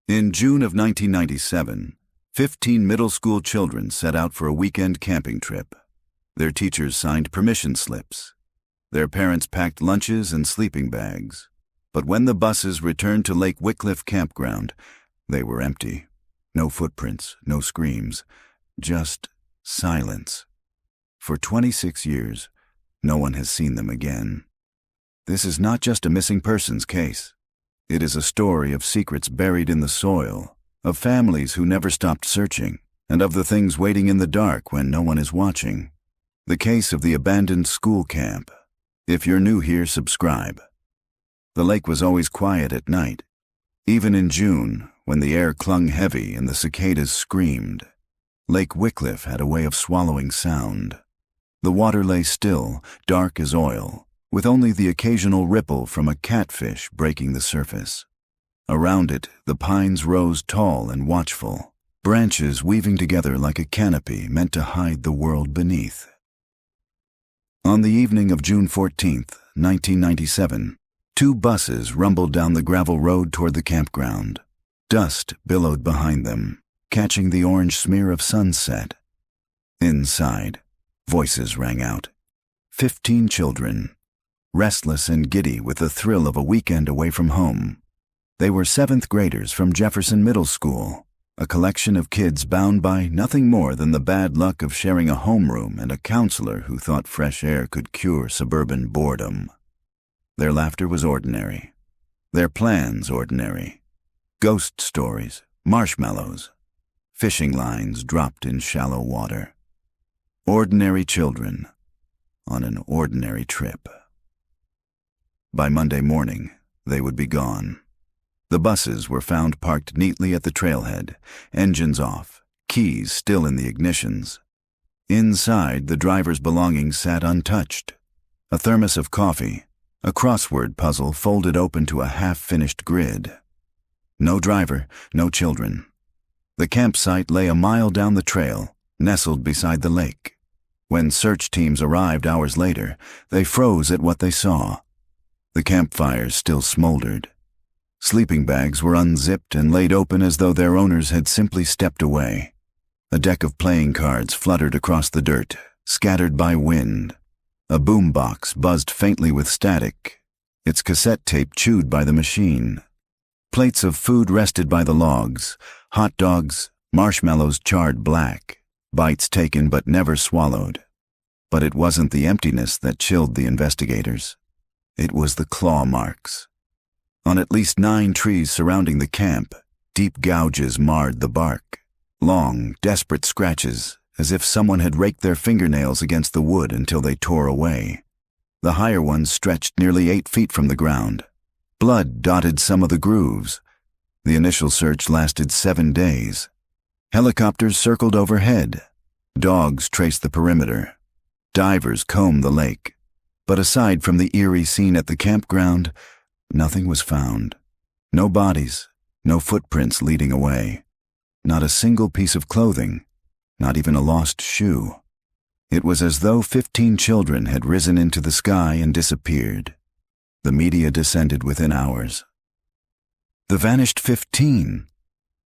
In June of 1997, 15 middle school children set out for a weekend camping trip. Their teachers signed permission slips. Their parents packed lunches and sleeping bags. But when the buses returned to Lake Wycliffe campground, they were empty. No footprints, no screams, just silence. For 26 years, no one has seen them again. This is not just a missing persons case. It is a story of secrets buried in the soil, of families who never stopped searching, and of the things waiting in the dark when no one is watching. The case of the abandoned school camp. If you're new here, subscribe. The lake was always quiet at night, even in June, when the air clung heavy and the cicadas screamed. Lake Wycliffe had a way of swallowing sound. The water lay still, dark as oil, with only the occasional ripple from a catfish breaking the surface. Around it, the pines rose tall and watchful, branches weaving together like a canopy meant to hide the world beneath. On the evening of June 14, 1997, 2 buses rumbled down the gravel road toward the campground. Dust billowed behind them, catching the orange smear of sunset. Inside, voices rang out. 15 children, restless and giddy with the thrill of a weekend away from home. They were 7th graders from Jefferson Middle School, a collection of kids bound by nothing more than the bad luck of sharing a homeroom and a counselor who thought fresh air could cure suburban boredom. Their laughter was ordinary. Their plans ordinary. Ghost stories, marshmallows, fishing lines dropped in shallow water. Ordinary children on an ordinary trip. By Monday morning, they would be gone. The buses were found parked neatly at the trailhead, engines off, keys still in the ignitions. Inside, the driver's belongings sat untouched. A thermos of coffee, a crossword puzzle folded open to a half-finished grid. No driver, no children. The campsite lay a mile down the trail, nestled beside the lake. When search teams arrived hours later, they froze at what they saw. The campfires still smoldered. Sleeping bags were unzipped and laid open as though their owners had simply stepped away. A deck of playing cards fluttered across the dirt, scattered by wind. A boombox buzzed faintly with static, its cassette tape chewed by the machine. Plates of food rested by the logs, hot dogs, marshmallows charred black, bites taken but never swallowed. But it wasn't the emptiness that chilled the investigators. It was the claw marks. On at least 9 trees surrounding the camp, deep gouges marred the bark. Long, desperate scratches, as if someone had raked their fingernails against the wood until they tore away. The higher ones stretched nearly 8 feet from the ground. Blood dotted some of the grooves. The initial search lasted 7 days. Helicopters circled overhead. Dogs traced the perimeter. Divers combed the lake. But aside from the eerie scene at the campground, nothing was found. No bodies, no footprints leading away. Not a single piece of clothing, not even a lost shoe. It was as though 15 children had risen into the sky and disappeared. The media descended within hours. The vanished 15,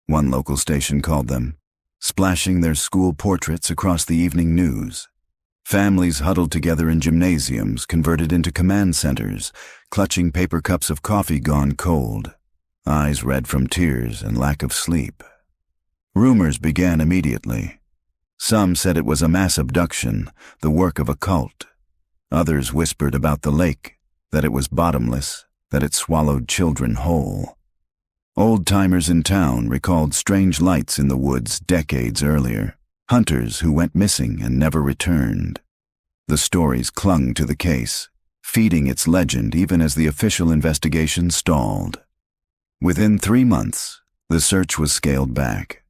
one local station called them, splashing their school portraits across the evening news. Families huddled together in gymnasiums converted into command centers, clutching paper cups of coffee gone cold, eyes red from tears and lack of sleep. Rumors began immediately. Some said it was a mass abduction, the work of a cult. Others whispered about the lake, that it was bottomless, that it swallowed children whole. Old-timers in town recalled strange lights in the woods decades earlier. Hunters who went missing and never returned. The stories clung to the case, feeding its legend even as the official investigation stalled. Within 3 months, the search was scaled back.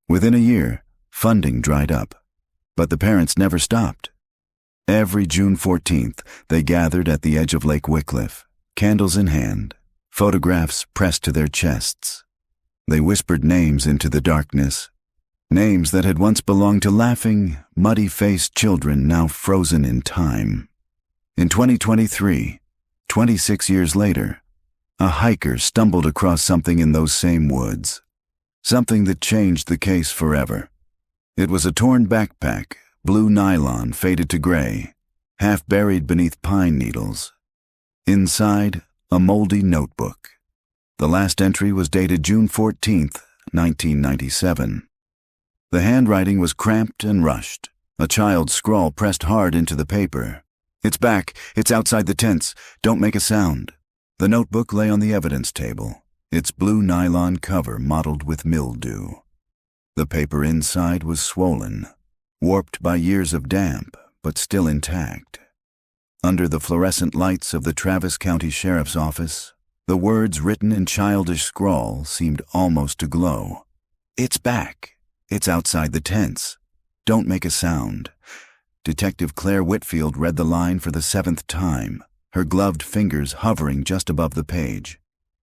Within a year, funding dried up. But the parents never stopped. Every June 14th, they gathered at the edge of Lake Wycliffe, candles in hand, photographs pressed to their chests. They whispered names into the darkness, names that had once belonged to laughing, muddy-faced children now frozen in time. In 2023, 26 years later, a hiker stumbled across something in those same woods, Something that changed the case forever. It was a torn backpack, blue nylon faded to gray, half buried beneath pine needles. Inside, a moldy notebook. The last entry was dated June 14th, 1997. The handwriting was cramped and rushed. A child's scrawl pressed hard into the paper. "It's back. It's outside the tents. Don't make a sound." The notebook lay on the evidence table, its blue nylon cover mottled with mildew. The paper inside was swollen, warped by years of damp, but still intact. Under the fluorescent lights of the Travis County Sheriff's Office, the words written in childish scrawl seemed almost to glow. "It's back. It's outside the tents. Don't make a sound." Detective Claire Whitfield read the line for the 7th time, her gloved fingers hovering just above the page.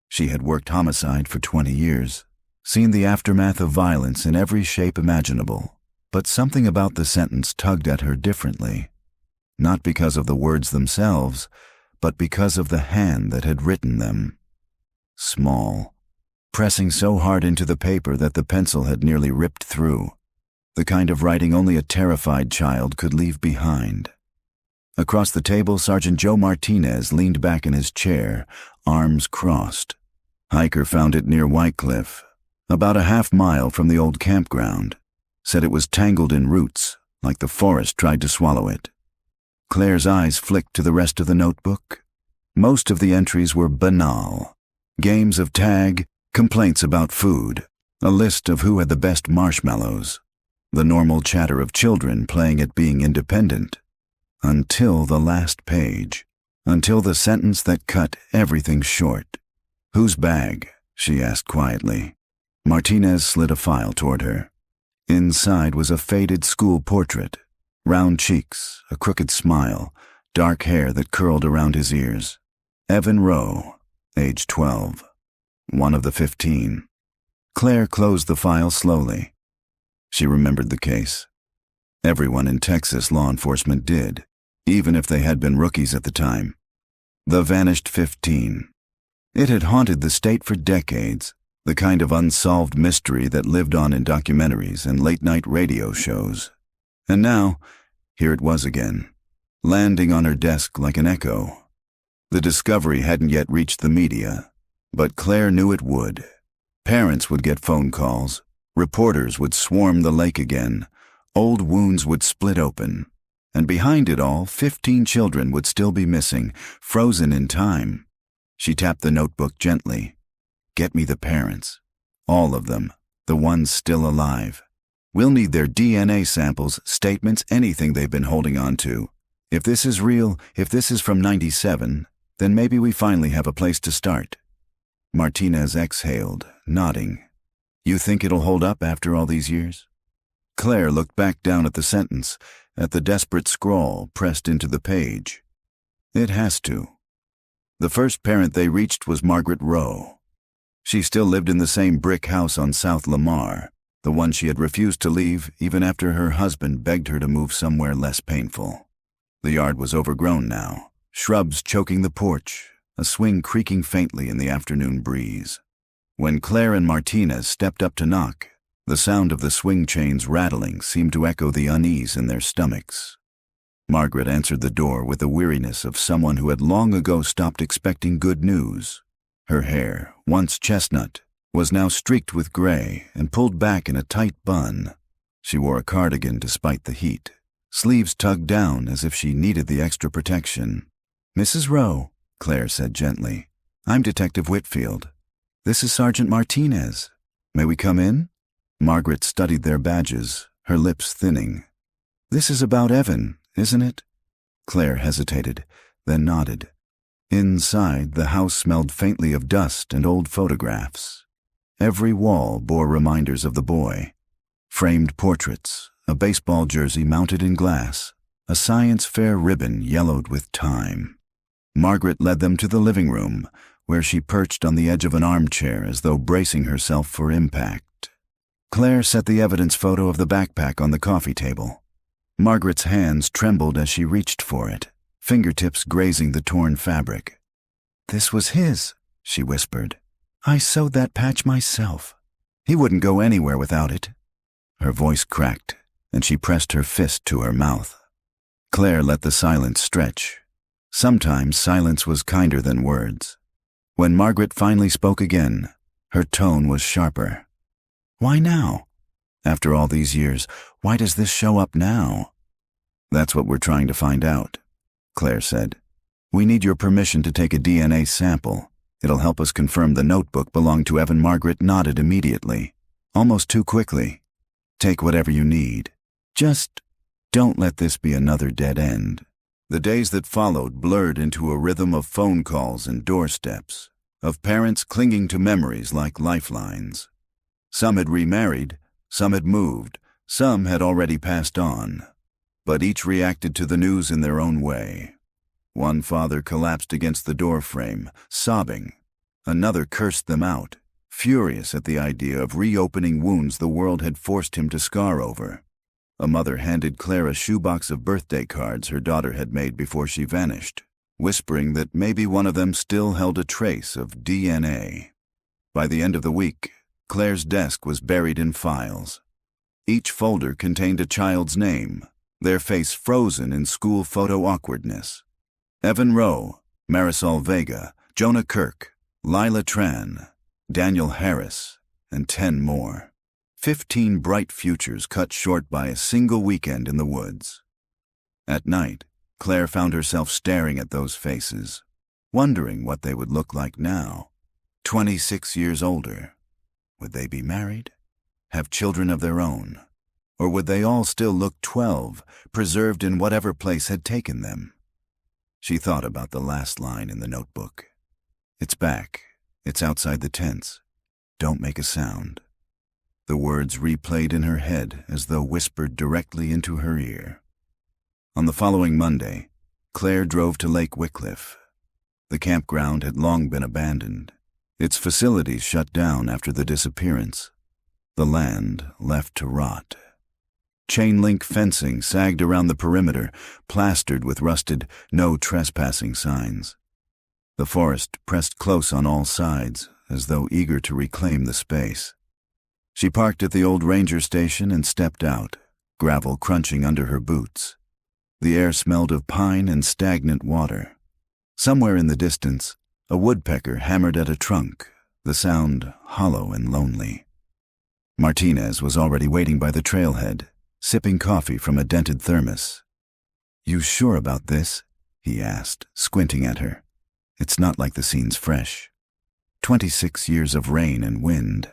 She had worked homicide for 20 years, seen the aftermath of violence in every shape imaginable, but something about the sentence tugged at her differently. Not because of the words themselves, but because of the hand that had written them. Small, pressing so hard into the paper that the pencil had nearly ripped through. The kind of writing only a terrified child could leave behind. Across the table, Sergeant Joe Martinez leaned back in his chair, arms crossed. Hiker found it near Whitecliff, about a half-mile from the old campground. Said it was tangled in roots, like the forest tried to swallow it. Claire's eyes flicked to the rest of the notebook. Most of the entries were banal. Games of tag, complaints about food, a list of who had the best marshmallows, the normal chatter of children playing at being independent. Until the last page. Until the sentence that cut everything short. "Whose bag?" she asked quietly. Martinez slid a file toward her. Inside was a faded school portrait. Round cheeks, a crooked smile, dark hair that curled around his ears. Evan Rowe, age 12. One of the 15. Claire closed the file slowly. She remembered the case. Everyone in Texas law enforcement did, even if they had been rookies at the time. The vanished 15. It had haunted the state for decades, the kind of unsolved mystery that lived on in documentaries and late-night radio shows. And now, here it was again, landing on her desk like an echo. The discovery hadn't yet reached the media, but Claire knew it would. Parents would get phone calls, reporters would swarm the lake again, old wounds would split open, and behind it all, 15 children would still be missing, frozen in time. She tapped the notebook gently. "Get me the parents. All of them, the ones still alive. We'll need their DNA samples, statements, anything they've been holding on to. If this is real, if this is from 97, then maybe we finally have a place to start." Martinez exhaled, nodding. "You think it'll hold up after all these years?" Claire looked back down at the sentence, at the desperate scrawl pressed into the page. It has to. The first parent they reached was Margaret Rowe. She still lived in the same brick house on South Lamar, the one she had refused to leave even after her husband begged her to move somewhere less painful. The yard was overgrown now, shrubs choking the porch, a swing creaking faintly in the afternoon breeze. When Claire and Martinez stepped up to knock, the sound of the swing chains rattling seemed to echo the unease in their stomachs. Margaret answered the door with the weariness of someone who had long ago stopped expecting good news. Her hair, once chestnut, was now streaked with gray and pulled back in a tight bun. She wore a cardigan despite the heat, sleeves tugged down as if she needed the extra protection. "Mrs. Rowe," Claire said gently, "I'm Detective Whitfield. This is Sergeant Martinez. May we come in?" Margaret studied their badges, her lips thinning. "This is about Evan, isn't it?" Claire hesitated, then nodded. Inside, the house smelled faintly of dust and old photographs. Every wall bore reminders of the boy. Framed portraits, a baseball jersey mounted in glass, a science fair ribbon yellowed with time. Margaret led them to the living room, where she perched on the edge of an armchair as though bracing herself for impact. Claire set the evidence photo of the backpack on the coffee table. Margaret's hands trembled as she reached for it, fingertips grazing the torn fabric. "This was his," she whispered. "I sewed that patch myself." He wouldn't go anywhere without it. Her voice cracked, and she pressed her fist to her mouth. Claire let the silence stretch. Sometimes silence was kinder than words. When Margaret finally spoke again, her tone was sharper. Why now? After all these years, why does this show up now? That's what we're trying to find out, Claire said. We need your permission to take a DNA sample. It'll help us confirm the notebook belonged to Evan. Margaret nodded immediately, almost too quickly. Take whatever you need. Just don't let this be another dead end. The days that followed blurred into a rhythm of phone calls and doorsteps, of parents clinging to memories like lifelines. Some had remarried, some had moved, some had already passed on, but each reacted to the news in their own way. One father collapsed against the doorframe, sobbing. Another cursed them out, furious at the idea of reopening wounds the world had forced him to scar over. A mother handed Claire a shoebox of birthday cards her daughter had made before she vanished, whispering that maybe one of them still held a trace of DNA. By the end of the week, Claire's desk was buried in files. Each folder contained a child's name, their face frozen in school photo awkwardness. Evan Rowe, Marisol Vega, Jonah Kirk, Lila Tran, Daniel Harris, and 10 more. 15 bright futures cut short by a single weekend in the woods. At night, Claire found herself staring at those faces, wondering what they would look like now. 26 years older. Would they be married? Have children of their own? Or would they all still look 12, preserved in whatever place had taken them? She thought about the last line in the notebook. It's back. It's outside the tents. Don't make a sound. The words replayed in her head as though whispered directly into her ear. On the following Monday, Claire drove to Lake Wycliffe. The campground had long been abandoned, its facilities shut down after the disappearance, the land left to rot. Chain-link fencing sagged around the perimeter, plastered with rusted "no trespassing" signs. The forest pressed close on all sides, as though eager to reclaim the space. She parked at the old ranger station and stepped out, gravel crunching under her boots. The air smelled of pine and stagnant water. Somewhere in the distance, a woodpecker hammered at a trunk, the sound hollow and lonely. Martinez was already waiting by the trailhead, sipping coffee from a dented thermos. You sure about this? He asked, squinting at her. It's not like the scene's fresh. 26 years of rain and wind.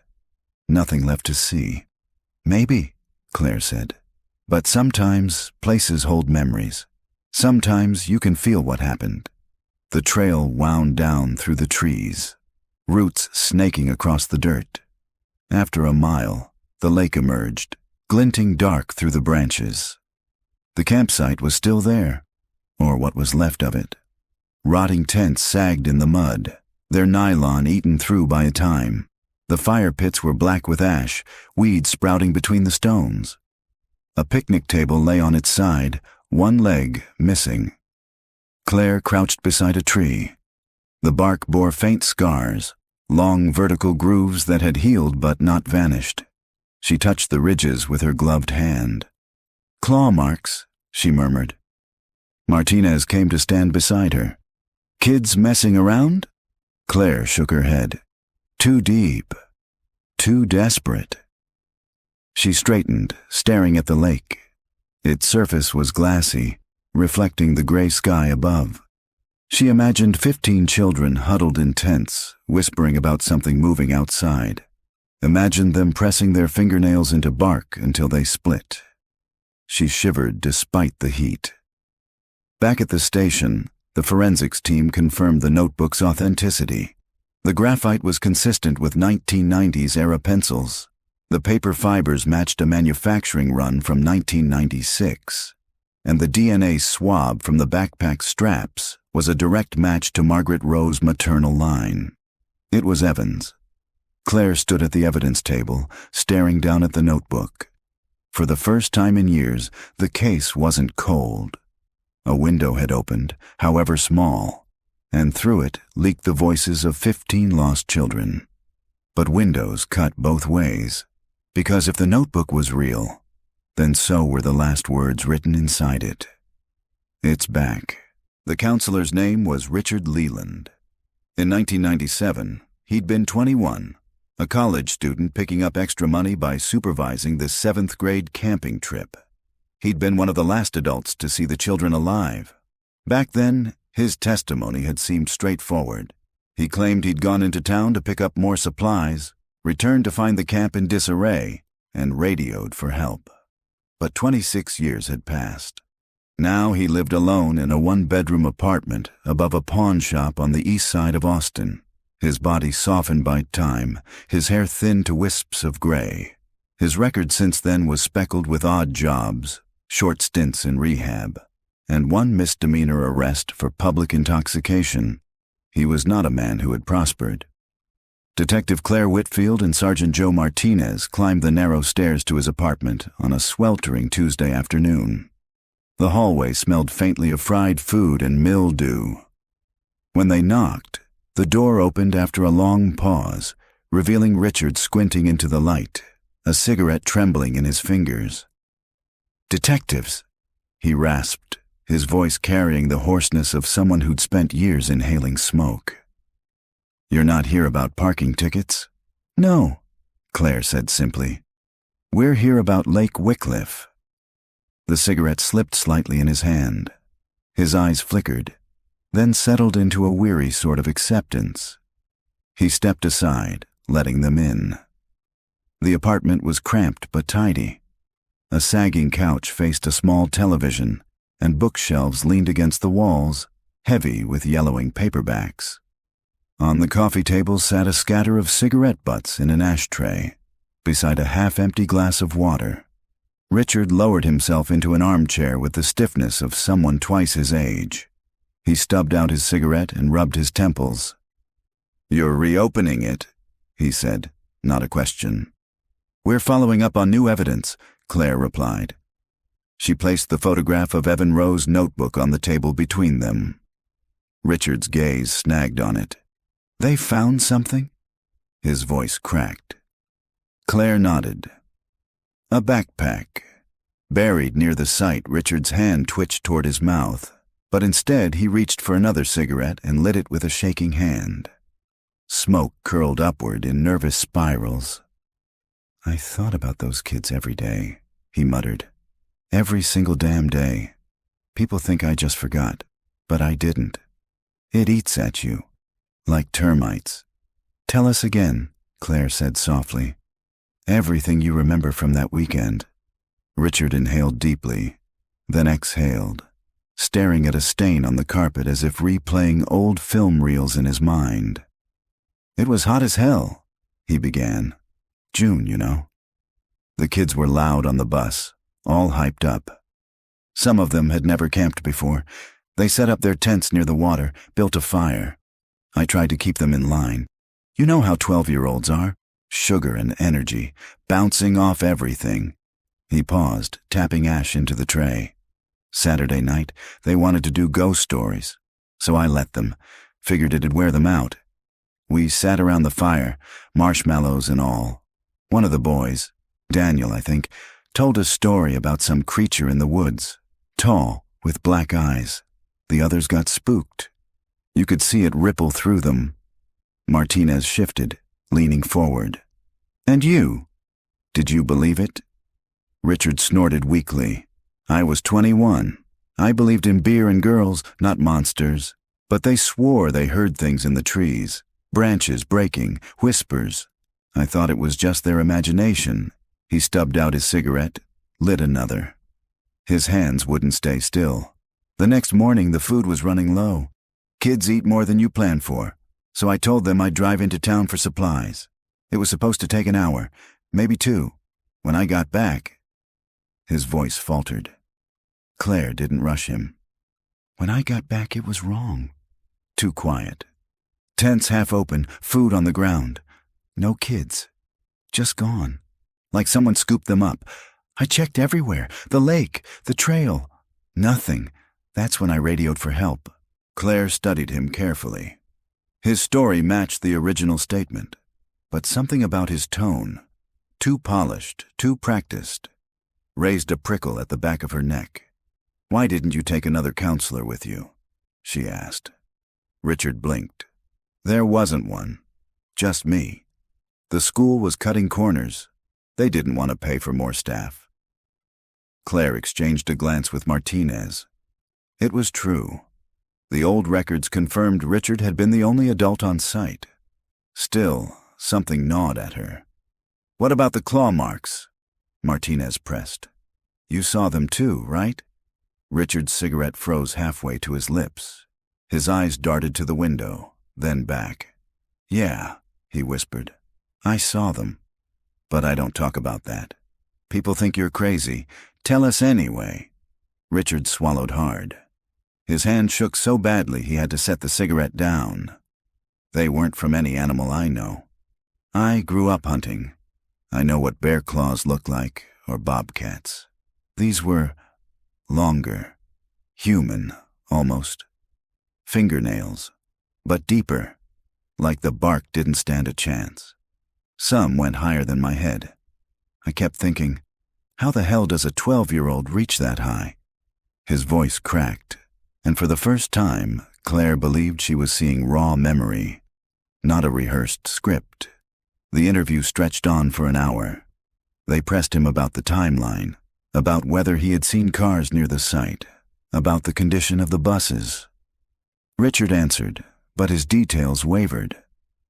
Nothing left to see. Maybe, Claire said. But sometimes places hold memories. Sometimes you can feel what happened. The trail wound down through the trees, roots snaking across the dirt. After a mile, the lake emerged, glinting dark through the branches. The campsite was still there, or what was left of it. Rotting tents sagged in the mud, their nylon eaten through by time. The fire pits were black with ash, weeds sprouting between the stones. A picnic table lay on its side, one leg missing. Claire crouched beside a tree. The bark bore faint scars, long vertical grooves that had healed but not vanished. She touched the ridges with her gloved hand. Claw marks, she murmured. Martinez came to stand beside her. Kids messing around? Claire shook her head. Too deep. Too desperate. She straightened, staring at the lake. Its surface was glassy, reflecting the gray sky above. She imagined 15 children huddled in tents, whispering about something moving outside. Imagined them pressing their fingernails into bark until they split. She shivered despite the heat. Back at the station, the forensics team confirmed the notebook's authenticity. The graphite was consistent with 1990s-era pencils. The paper fibers matched a manufacturing run from 1996. And the DNA swab from the backpack straps was a direct match to Margaret Rowe's maternal line. It was Evan's. Claire stood at the evidence table, staring down at the notebook. For the first time in years, the case wasn't cold. A window had opened, however small, and through it leaked the voices of 15 lost children. But windows cut both ways, because if the notebook was real, then so were the last words written inside it. It's back. The counselor's name was Richard Leland. In 1997, he'd been 21, a college student picking up extra money by supervising the 7th grade camping trip. He'd been one of the last adults to see the children alive. Back then, his testimony had seemed straightforward. He claimed he'd gone into town to pick up more supplies, returned to find the camp in disarray, and radioed for help. But 26 years had passed. Now he lived alone in a one-bedroom apartment above a pawn shop on the east side of Austin, his body softened by time, his hair thinned to wisps of gray. His record since then was speckled with odd jobs, short stints in rehab, and one misdemeanor arrest for public intoxication. He was not a man who had prospered. Detective Claire Whitfield and Sergeant Joe Martinez climbed the narrow stairs to his apartment on a sweltering Tuesday afternoon. The hallway smelled faintly of fried food and mildew. When they knocked, the door opened after a long pause, revealing Richard squinting into the light, a cigarette trembling in his fingers. "Detectives," he rasped, his voice carrying the hoarseness of someone who'd spent years inhaling smoke. "You're not here about parking tickets?" "No," Claire said simply. "We're here about Lake Wycliffe." The cigarette slipped slightly in his hand. His eyes flickered, then settled into a weary sort of acceptance. He stepped aside, letting them in. The apartment was cramped but tidy. A sagging couch faced a small television, and bookshelves leaned against the walls, heavy with yellowing paperbacks. On the coffee table sat a scatter of cigarette butts in an ashtray, beside a half-empty glass of water. Richard lowered himself into an armchair with the stiffness of someone twice his age. He stubbed out his cigarette and rubbed his temples. "You're reopening it," he said, not a question. "We're following up on new evidence," Claire replied. She placed the photograph of Evan Rowe's notebook on the table between them. Richard's gaze snagged on it. "They found something?" His voice cracked. Claire nodded. A backpack. Buried near the site, Richard's hand twitched toward his mouth, but instead he reached for another cigarette and lit it with a shaking hand. Smoke curled upward in nervous spirals. "I thought about those kids every day," he muttered. "Every single damn day. People think I just forgot, but I didn't. It eats at you, like termites." "Tell us again," Claire said softly. "Everything you remember from that weekend." Richard inhaled deeply, then exhaled, staring at a stain on the carpet as if replaying old film reels in his mind. "It was hot as hell," he began. "June, you know." The kids were loud on the bus, all hyped up. Some of them had never camped before. They set up their tents near the water, built a fire. I tried to keep them in line. You know how 12-year-olds are. Sugar and energy, bouncing off everything. He paused, tapping ash into the tray. Saturday night, they wanted to do ghost stories, so I let them, figured it'd wear them out. We sat around the fire, marshmallows and all. One of the boys, Daniel, I think, told a story about some creature in the woods, tall, with black eyes. The others got spooked. You could see it ripple through them. Martinez shifted, leaning forward. "And you? Did you believe it?" Richard snorted weakly. "I was 21. I believed in beer and girls, not monsters. But they swore they heard things in the trees, branches breaking, whispers. I thought it was just their imagination." He stubbed out his cigarette, lit another. His hands wouldn't stay still. "The next morning the food was running low. Kids eat more than you plan for, so I told them I'd drive into town for supplies. It was supposed to take an hour, maybe 2. When I got back..." His voice faltered. Claire didn't rush him. "When I got back, it was wrong. Too quiet. Tents half open, food on the ground. No kids. Just gone. Like someone scooped them up. I checked everywhere. The lake, the trail. Nothing. That's when I radioed for help." Claire studied him carefully. His story matched the original statement. but something about his tone, too polished, too practiced, raised a prickle at the back of her neck. "Why didn't you take another counselor with you?" she asked. Richard blinked. "There wasn't one. Just me. The school was cutting corners. They didn't want to pay for more staff." Claire exchanged a glance with Martinez. It was true. The old records confirmed Richard had been the only adult on site. Still, something gnawed at her. "What about the claw marks?" Martinez pressed. "You saw them too, right?" Richard's cigarette froze halfway to his lips. His eyes darted to the window, then back. "Yeah," he whispered. "I saw them. But I don't talk about that. People think you're crazy. Tell us anyway." Richard swallowed hard. His hand shook so badly he had to set the cigarette down. "They weren't from any animal I know. I grew up hunting. I know what bear claws look like, or bobcats. These were longer, human, almost. Fingernails, but deeper, like the bark didn't stand a chance. Some went higher than my head. I kept thinking, how the hell does a 12-year-old reach that high?" His voice cracked, and for the first time, Claire believed she was seeing raw memory, not a rehearsed script. The interview stretched on for an hour. They pressed him about the timeline, about whether he had seen cars near the site, about the condition of the buses. Richard answered, but his details wavered.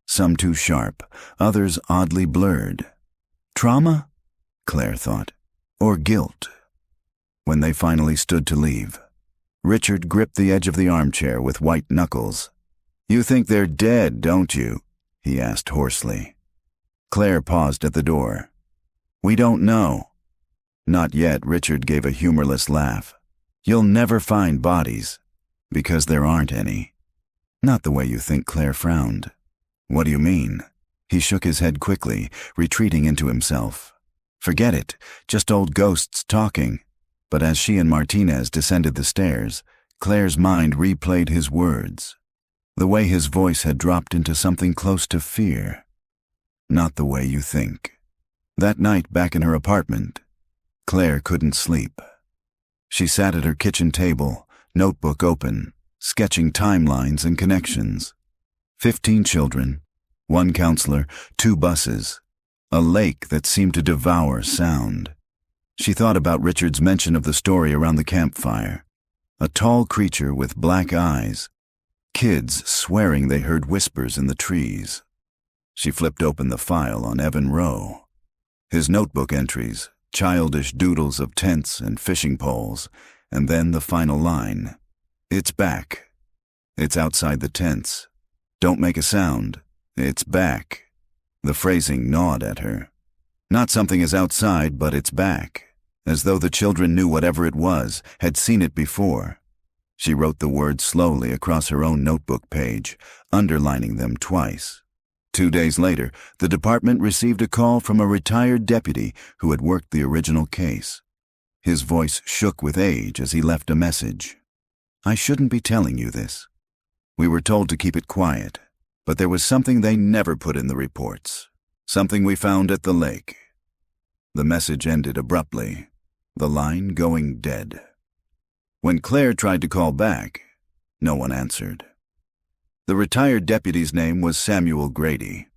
Some too sharp, others oddly blurred. Trauma? Claire thought. Or guilt? When they finally stood to leave, Richard gripped the edge of the armchair with white knuckles. "You think they're dead, don't you?" he asked hoarsely. Claire paused at the door. "We don't know." "Not yet," Richard gave a humorless laugh. "You'll never find bodies, because there aren't any." "Not the way you think," Claire frowned. "What do you mean?" He shook his head quickly, retreating into himself. "Forget it, just old ghosts talking." But as she and Martinez descended the stairs, Claire's mind replayed his words. The way his voice had dropped into something close to fear. "Not the way you think." That night back in her apartment, Claire couldn't sleep. She sat at her kitchen table, notebook open, sketching timelines and connections. 15 children, 1 counselor, 2 buses, a lake that seemed to devour sound. She thought about Richard's mention of the story around the campfire. A tall creature with black eyes. Kids swearing they heard whispers in the trees. She flipped open the file on Evan Rowe. His notebook entries, childish doodles of tents and fishing poles, and then the final line. "It's back. It's outside the tents. Don't make a sound. It's back." The phrasing gnawed at her. Not something is outside, but it's back. As though the children knew whatever it was, had seen it before. She wrote the words slowly across her own notebook page, underlining them twice. 2 days later, the department received a call from a retired deputy who had worked the original case. His voice shook with age as he left a message. "I shouldn't be telling you this. We were told to keep it quiet, but there was something they never put in the reports. Something we found at the lake." The message ended abruptly, the line going dead. When Claire tried to call back, no one answered. The retired deputy's name was Samuel Grady.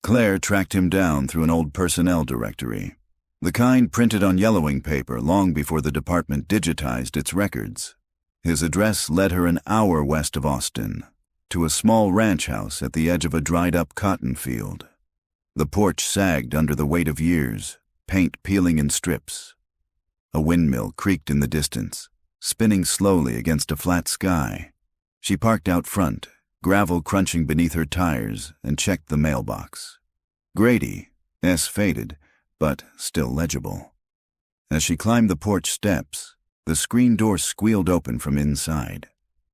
Claire tracked him down through an old personnel directory, the kind printed on yellowing paper long before the department digitized its records. His address led her an hour west of Austin, to a small ranch house at the edge of a dried-up cotton field. The porch sagged under the weight of years, paint peeling in strips. A windmill creaked in the distance, spinning slowly against a flat sky. She parked out front, gravel crunching beneath her tires, and checked the mailbox. Grady, S faded, but still legible. As she climbed the porch steps, the screen door squealed open from inside.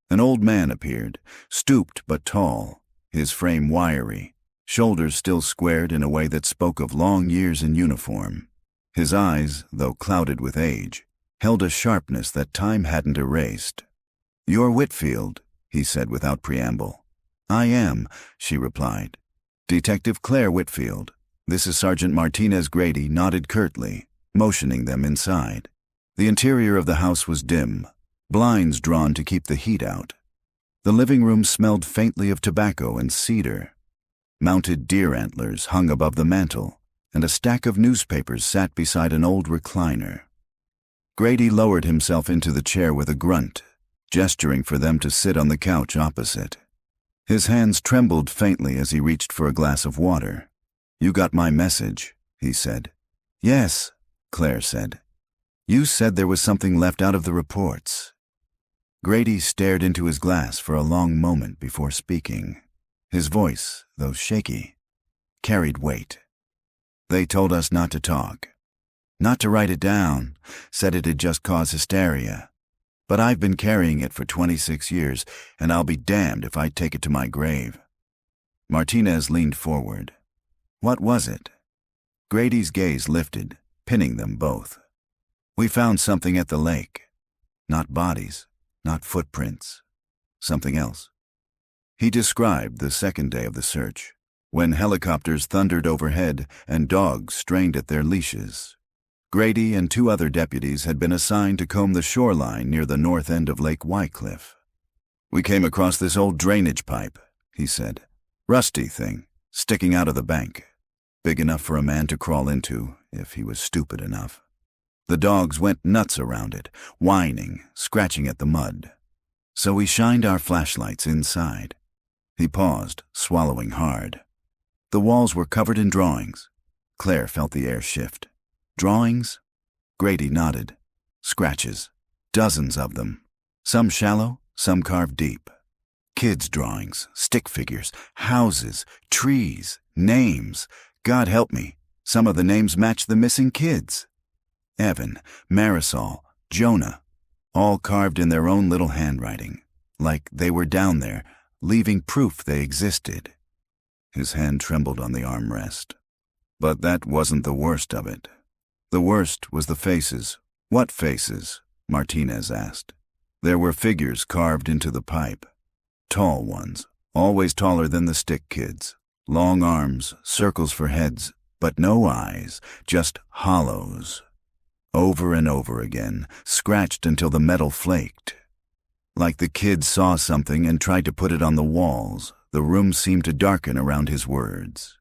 An old man appeared, stooped but tall, his frame wiry, shoulders still squared in a way that spoke of long years in uniform. His eyes, though clouded with age, held a sharpness that time hadn't erased. "You're Whitfield," he said without preamble. "I am," she replied. Detective Claire Whitfield. This is Sergeant Martinez Grady, nodded curtly, motioning them inside. The interior of the house was dim, blinds drawn to keep the heat out. The living room smelled faintly of tobacco and cedar. Mounted deer antlers hung above the mantel, and a stack of newspapers sat beside an old recliner. Grady lowered himself into the chair with a grunt, gesturing for them to sit on the couch opposite. His hands trembled faintly as he reached for a glass of water. "You got my message," he said. "Yes," Claire said. "You said there was something left out of the reports." Grady stared into his glass for a long moment before speaking. His voice, though shaky, carried weight. "They told us not to talk. Not to write it down, said it'd just cause hysteria. But I've been carrying it for 26 years, and I'll be damned if I take it to my grave." Martinez leaned forward. "What was it?" Grady's gaze lifted, pinning them both. "We found something at the lake. Not bodies, not footprints. Something else." He described the second day of the search, when helicopters thundered overhead and dogs strained at their leashes. Grady and 2 other deputies had been assigned to comb the shoreline near the north end of Lake Wycliffe. "We came across this old drainage pipe," he said. "Rusty thing, sticking out of the bank. Big enough for a man to crawl into, if he was stupid enough. The dogs went nuts around it, whining, scratching at the mud. So we shined our flashlights inside." He paused, swallowing hard. The walls were covered in drawings. Claire felt the air shift. "Drawings?" Grady nodded. "Scratches. Dozens of them. Some shallow, some carved deep. Kids' drawings, stick figures, houses, trees, names. God help me, some of the names match the missing kids. Evan, Marisol, Jonah, all carved in their own little handwriting, like they were down there, leaving proof they existed." His hand trembled on the armrest. But that wasn't the worst of it. The worst was the faces. "What faces?" Martinez asked. There were figures carved into the pipe. Tall ones, always taller than the stick kids. Long arms, circles for heads, but no eyes, just hollows. Over and over again, scratched until the metal flaked. Like the kids saw something and tried to put it on the walls, the room seemed to darken around his words.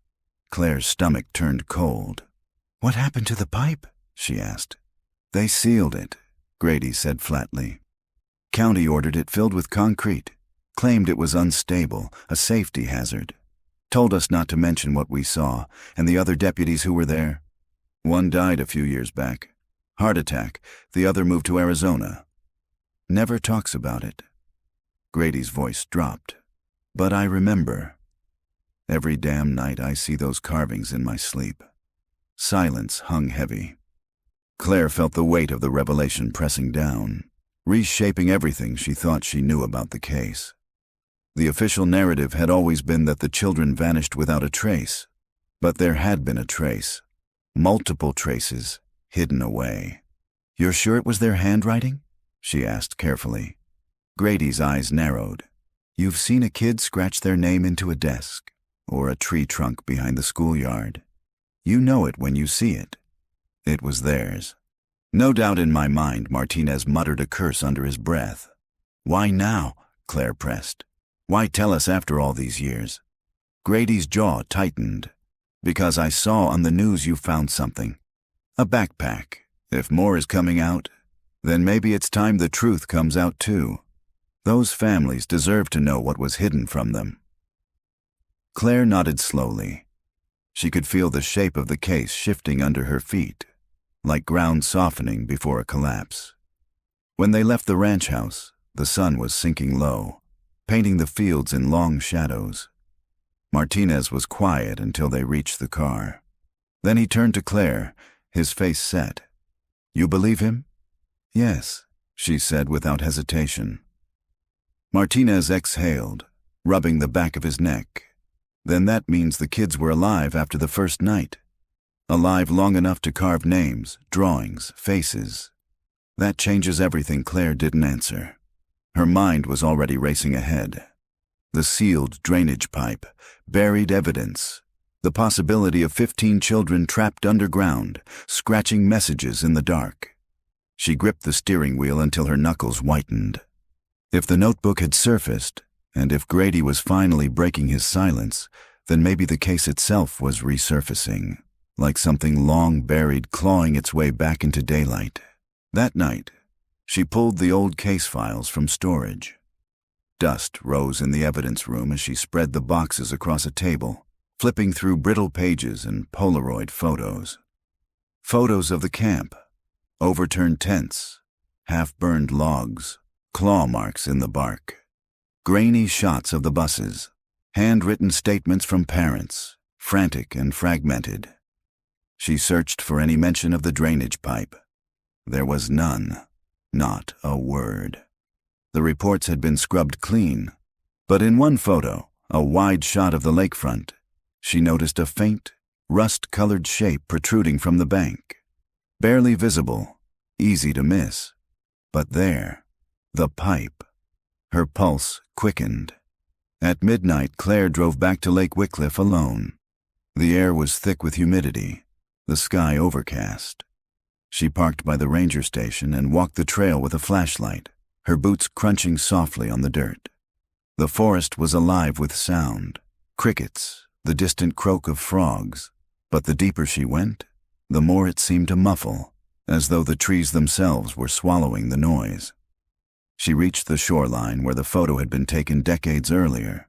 Claire's stomach turned cold. "What happened to the pipe?" she asked. "They sealed it," Grady said flatly. "County ordered it filled with concrete, claimed it was unstable, a safety hazard. Told us not to mention what we saw, and the other deputies who were there. One died a few years back. Heart attack, the other moved to Arizona. Never talks about it." Grady's voice dropped. "But I remember. Every damn night I see those carvings in my sleep." Silence hung heavy. Claire felt the weight of the revelation pressing down, reshaping everything she thought she knew about the case. The official narrative had always been that the children vanished without a trace, but there had been a trace. Multiple traces, hidden away. "You're sure it was their handwriting?" she asked carefully. Grady's eyes narrowed. "You've seen a kid scratch their name into a desk, or a tree trunk behind the schoolyard. You know it when you see it. It was theirs." No doubt in my mind, Martinez muttered a curse under his breath. "Why now?" Claire pressed. "Why tell us after all these years?" Grady's jaw tightened. "Because I saw on the news you found something. A backpack. If more is coming out, then maybe it's time the truth comes out too. Those families deserve to know what was hidden from them." Claire nodded slowly. She could feel the shape of the case shifting under her feet, like ground softening before a collapse. When they left the ranch house, the sun was sinking low, painting the fields in long shadows. Martinez was quiet until they reached the car. Then he turned to Claire, his face set. "You believe him?" "Yes," she said without hesitation. Martinez exhaled, rubbing the back of his neck. "Then that means the kids were alive after the first night. Alive long enough to carve names, drawings, faces. That changes everything." Claire didn't answer. Her mind was already racing ahead. The sealed drainage pipe, buried evidence, the possibility of 15 children trapped underground, scratching messages in the dark. She gripped the steering wheel until her knuckles whitened. If the notebook had surfaced, and if Grady was finally breaking his silence, then maybe the case itself was resurfacing, like something long buried clawing its way back into daylight. That night, she pulled the old case files from storage. Dust rose in the evidence room as she spread the boxes across a table, flipping through brittle pages and Polaroid photos. Photos of the camp, overturned tents, half-burned logs, claw marks in the bark. Grainy shots of the buses, handwritten statements from parents, frantic and fragmented. She searched for any mention of the drainage pipe. There was none, not a word. The reports had been scrubbed clean, but in one photo, a wide shot of the lakefront, she noticed a faint, rust-colored shape protruding from the bank. Barely visible, easy to miss. But there, the pipe. Her pulse quickened. At midnight, Claire drove back to Lake Wycliffe alone. The air was thick with humidity, the sky overcast. She parked by the ranger station and walked the trail with a flashlight, her boots crunching softly on the dirt. The forest was alive with sound, crickets, the distant croak of frogs, but the deeper she went, the more it seemed to muffle, as though the trees themselves were swallowing the noise. She reached the shoreline where the photo had been taken decades earlier.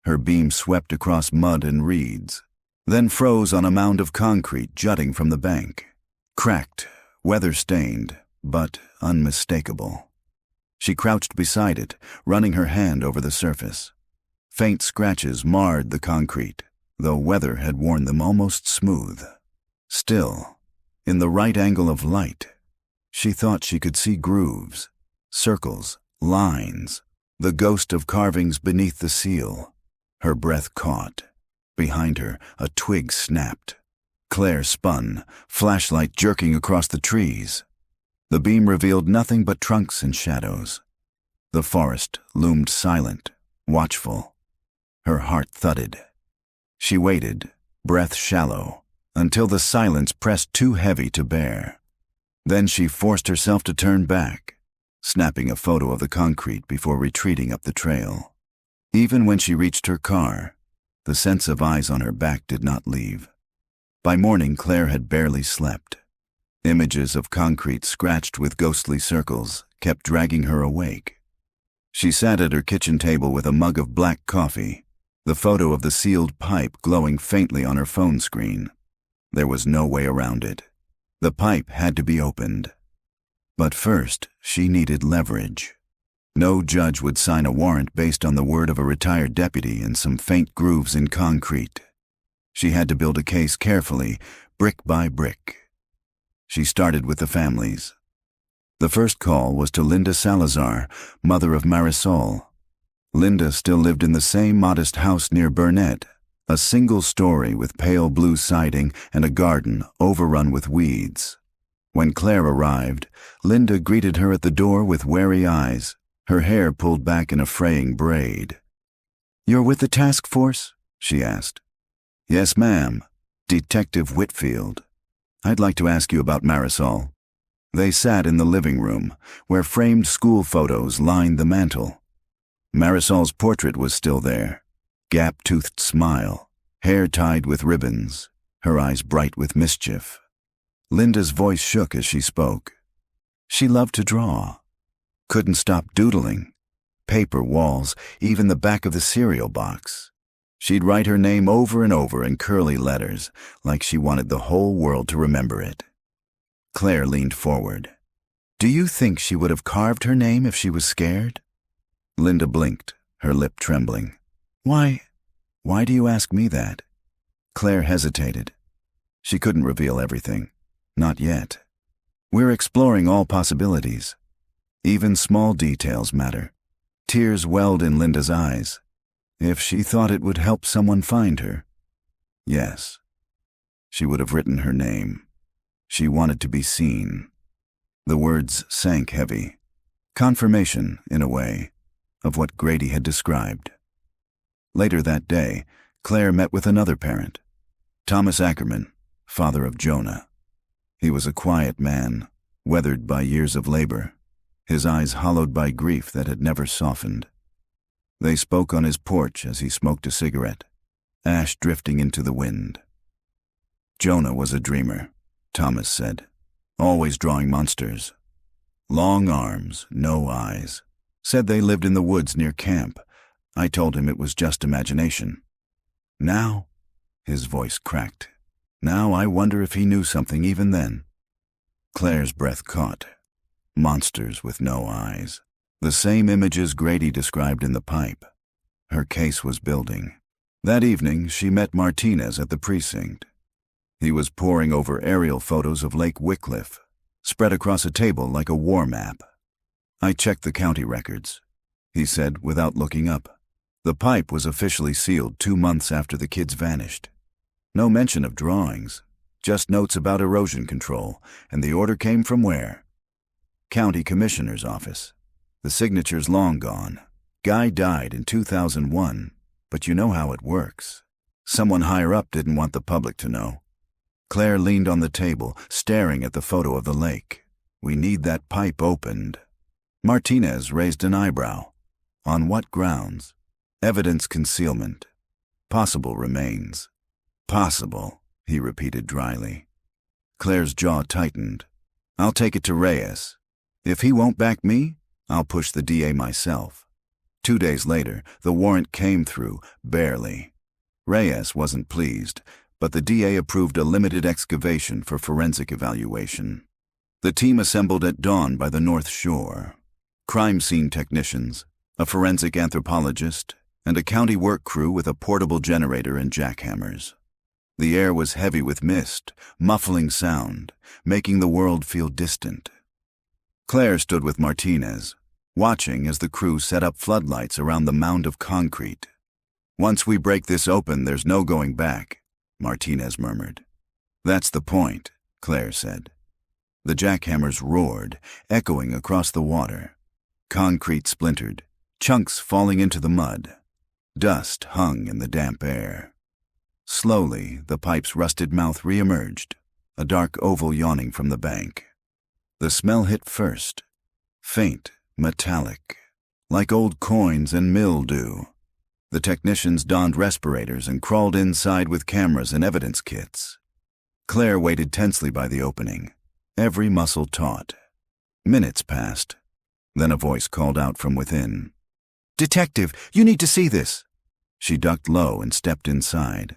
Her beam swept across mud and reeds, then froze on a mound of concrete jutting from the bank. Cracked, weather-stained, but unmistakable. She crouched beside it, running her hand over the surface. Faint scratches marred the concrete, though weather had worn them almost smooth. Still, in the right angle of light, she thought she could see grooves, circles, lines, the ghost of carvings beneath the seal. Her breath caught. Behind her, a twig snapped. Claire spun, flashlight jerking across the trees. The beam revealed nothing but trunks and shadows. The forest loomed silent, watchful. Her heart thudded. She waited, breath shallow, until the silence pressed too heavy to bear. Then she forced herself to turn back, snapping a photo of the concrete before retreating up the trail. Even when she reached her car, the sense of eyes on her back did not leave. By morning, Claire had barely slept. Images of concrete scratched with ghostly circles kept dragging her awake. She sat at her kitchen table with a mug of black coffee, the photo of the sealed pipe glowing faintly on her phone screen. There was no way around it. The pipe had to be opened. But first, she needed leverage. No judge would sign a warrant based on the word of a retired deputy and some faint grooves in concrete. She had to build a case carefully, brick by brick. She started with the families. The first call was to Linda Salazar, mother of Marisol. Linda still lived in the same modest house near Burnett, a single story with pale blue siding and a garden overrun with weeds. When Claire arrived, Linda greeted her at the door with wary eyes, her hair pulled back in a fraying braid. "You're with the task force?" she asked. "Yes, ma'am. Detective Whitfield. I'd like to ask you about Marisol." They sat in the living room, where framed school photos lined the mantel. Marisol's portrait was still there, gap-toothed smile, hair tied with ribbons, her eyes bright with mischief. Linda's voice shook as she spoke. She loved to draw. Couldn't stop doodling. Paper walls, even the back of the cereal box. She'd write her name over and over in curly letters, like she wanted the whole world to remember it. Claire leaned forward. "Do you think she would have carved her name if she was scared?" Linda blinked, her lip trembling. Why do you ask me that?" Claire hesitated. She couldn't reveal everything. Not yet. We're exploring all possibilities. Even small details matter. Tears welled in Linda's eyes. If she thought it would help someone find her. Yes. She would have written her name. She wanted to be seen. The words sank heavy. Confirmation, in a way, of what Grady had described. Later that day, Claire met with another parent, Thomas Ackerman, father of Jonah. He was a quiet man, weathered by years of labor, his eyes hollowed by grief that had never softened. They spoke on his porch as he smoked a cigarette, ash drifting into the wind. Jonah was a dreamer, Thomas said, always drawing monsters. Long arms, no eyes. Said they lived in the woods near camp. I told him it was just imagination. Now, his voice cracked. Now I wonder if he knew something even then. Claire's breath caught. Monsters with no eyes. The same images Grady described in the pipe. Her case was building. That evening, she met Martinez at the precinct. He was poring over aerial photos of Lake Wycliffe, spread across a table like a war map. I checked the county records, he said without looking up. The pipe was officially sealed 2 months after the kids vanished. No mention of drawings, just notes about erosion control, and the order came from where? County Commissioner's office. The signature's long gone. Guy died in 2001, but you know how it works. Someone higher up didn't want the public to know. Claire leaned on the table, staring at the photo of the lake. We need that pipe opened. Martinez raised an eyebrow. On what grounds? Evidence concealment. Possible remains. Possible, he repeated dryly. Claire's jaw tightened. I'll take it to Reyes. If he won't back me, I'll push the DA myself. 2 days later, the warrant came through, barely. Reyes wasn't pleased, but the DA approved a limited excavation for forensic evaluation. The team assembled at dawn by the North Shore. Crime scene technicians, a forensic anthropologist, and a county work crew with a portable generator and jackhammers. The air was heavy with mist, muffling sound, making the world feel distant. Claire stood with Martinez, watching as the crew set up floodlights around the mound of concrete. Once we break this open, there's no going back, Martinez murmured. That's the point, Claire said. The jackhammers roared, echoing across the water. Concrete splintered, chunks falling into the mud. Dust hung in the damp air. Slowly, the pipe's rusted mouth re-emerged, a dark oval yawning from the bank. The smell hit first, faint, metallic, like old coins and mildew. The technicians donned respirators and crawled inside with cameras and evidence kits. Claire waited tensely by the opening, every muscle taut. Minutes passed. Then a voice called out from within. "Detective, you need to see this." She ducked low and stepped inside.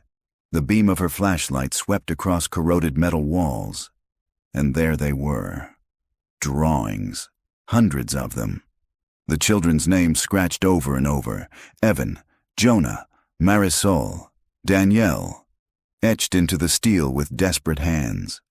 The beam of her flashlight swept across corroded metal walls. And there they were. Drawings. Hundreds of them. The children's names scratched over and over. Evan, Jonah, Marisol, Danielle, etched into the steel with desperate hands.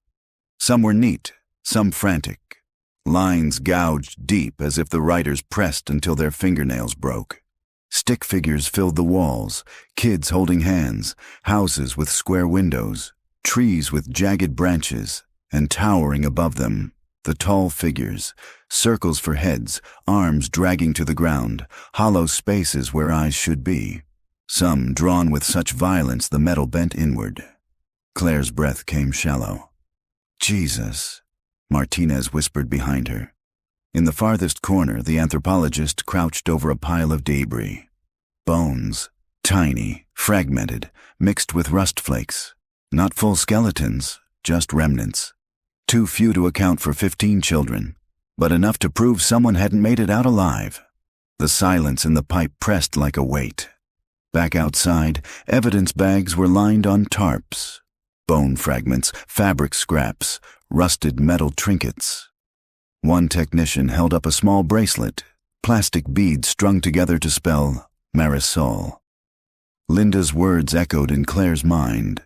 Some were neat, some frantic. Lines gouged deep as if the writers pressed until their fingernails broke. Stick figures filled the walls, kids holding hands, houses with square windows, trees with jagged branches, and towering above them, the tall figures, circles for heads, arms dragging to the ground, hollow spaces where eyes should be, some drawn with such violence the metal bent inward. Claire's breath came shallow. "Jesus," Martinez whispered behind her. In the farthest corner, the anthropologist crouched over a pile of debris. Bones, tiny, fragmented, mixed with rust flakes. Not full skeletons, just remnants. Too few to account for 15 children, but enough to prove someone hadn't made it out alive. The silence in the pipe pressed like a weight. Back outside, evidence bags were lined on tarps. Bone fragments, fabric scraps, rusted metal trinkets. One technician held up a small bracelet, plastic beads strung together to spell Marisol. Linda's words echoed in Claire's mind.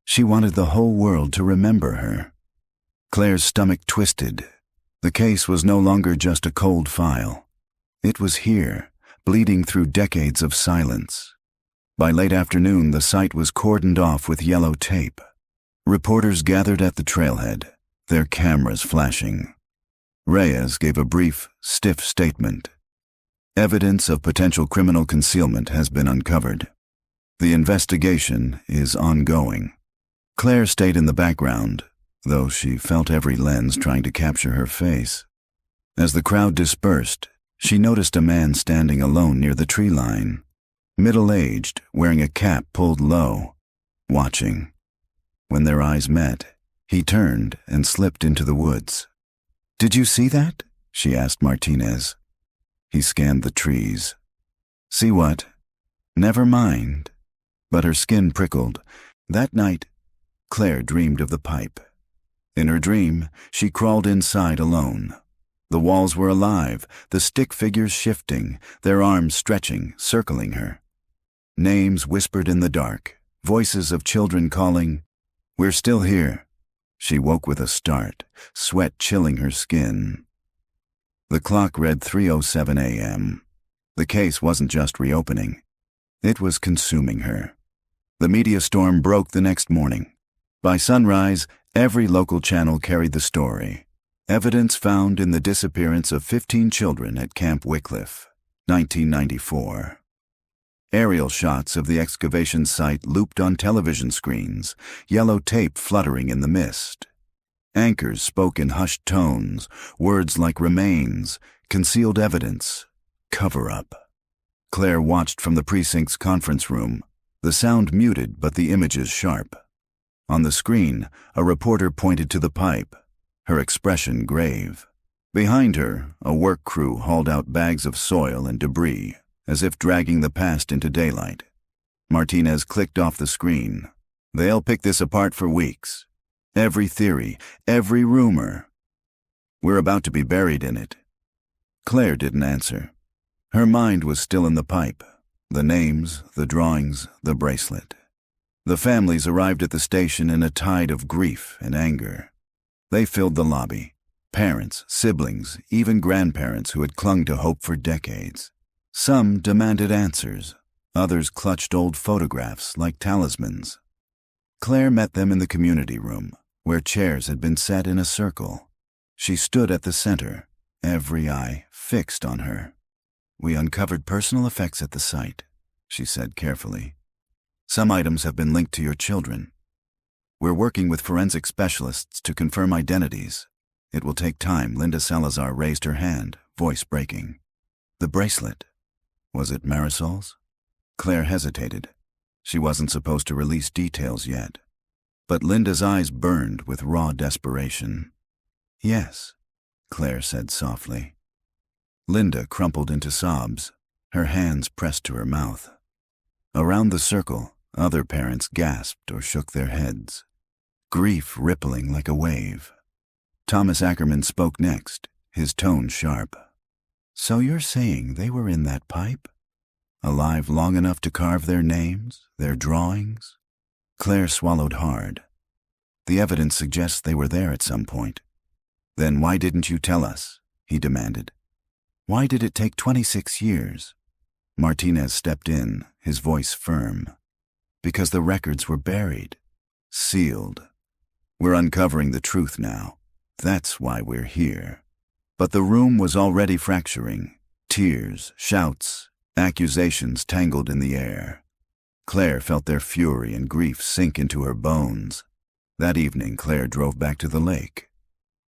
She wanted the whole world to remember her. Claire's stomach twisted. The case was no longer just a cold file. It was here, bleeding through decades of silence. By late afternoon, the site was cordoned off with yellow tape. Reporters gathered at the trailhead, their cameras flashing. Reyes gave a brief, stiff statement. Evidence of potential criminal concealment has been uncovered. The investigation is ongoing. Claire stayed in the background, though she felt every lens trying to capture her face. As the crowd dispersed, she noticed a man standing alone near the tree line, middle-aged, wearing a cap pulled low, watching. When their eyes met, he turned and slipped into the woods. "Did you see that?" she asked Martinez. He scanned the trees. "See what?" "Never mind." But her skin prickled. That night, Claire dreamed of the pipe. In her dream, she crawled inside alone. The walls were alive, the stick figures shifting, their arms stretching, circling her. Names whispered in the dark, voices of children calling, "We're still here." She woke with a start, sweat chilling her skin. The clock read 3:07 a.m. The case wasn't just reopening. It was consuming her. The media storm broke the next morning. By sunrise, every local channel carried the story. Evidence found in the disappearance of 15 children at Camp Wycliffe, 1994. Aerial shots of the excavation site looped on television screens, yellow tape fluttering in the mist. Anchors spoke in hushed tones, words like remains, concealed evidence, cover-up. Claire watched from the precinct's conference room, the sound muted but the images sharp. On the screen, a reporter pointed to the pipe, her expression grave. Behind her, a work crew hauled out bags of soil and debris, as if dragging the past into daylight. Martinez clicked off the screen. "They'll pick this apart for weeks. Every theory, every rumor. We're about to be buried in it." Claire didn't answer. Her mind was still in the pipe, the names, the drawings, the bracelet. The families arrived at the station in a tide of grief and anger. They filled the lobby. Parents, siblings, even grandparents who had clung to hope for decades. Some demanded answers. Others clutched old photographs like talismans. Claire met them in the community room, where chairs had been set in a circle. She stood at the center, every eye fixed on her. "We uncovered personal effects at the site," she said carefully. "Some items have been linked to your children. We're working with forensic specialists to confirm identities. It will take time." Linda Salazar raised her hand, voice breaking. "The bracelet. Was it Marisol's?" Claire hesitated. She wasn't supposed to release details yet. But Linda's eyes burned with raw desperation. "Yes," Claire said softly. Linda crumpled into sobs, her hands pressed to her mouth. Around the circle, other parents gasped or shook their heads, grief rippling like a wave. Thomas Ackerman spoke next, his tone sharp. "So you're saying they were in that pipe? Alive long enough to carve their names, their drawings?" Claire swallowed hard. "The evidence suggests they were there at some point." "Then why didn't you tell us?" he demanded. "Why did it take 26 years? Martinez stepped in, his voice firm. "Because the records were buried, sealed. We're uncovering the truth now. That's why we're here." But the room was already fracturing. Tears, shouts, accusations tangled in the air. Claire felt their fury and grief sink into her bones. That evening, Claire drove back to the lake.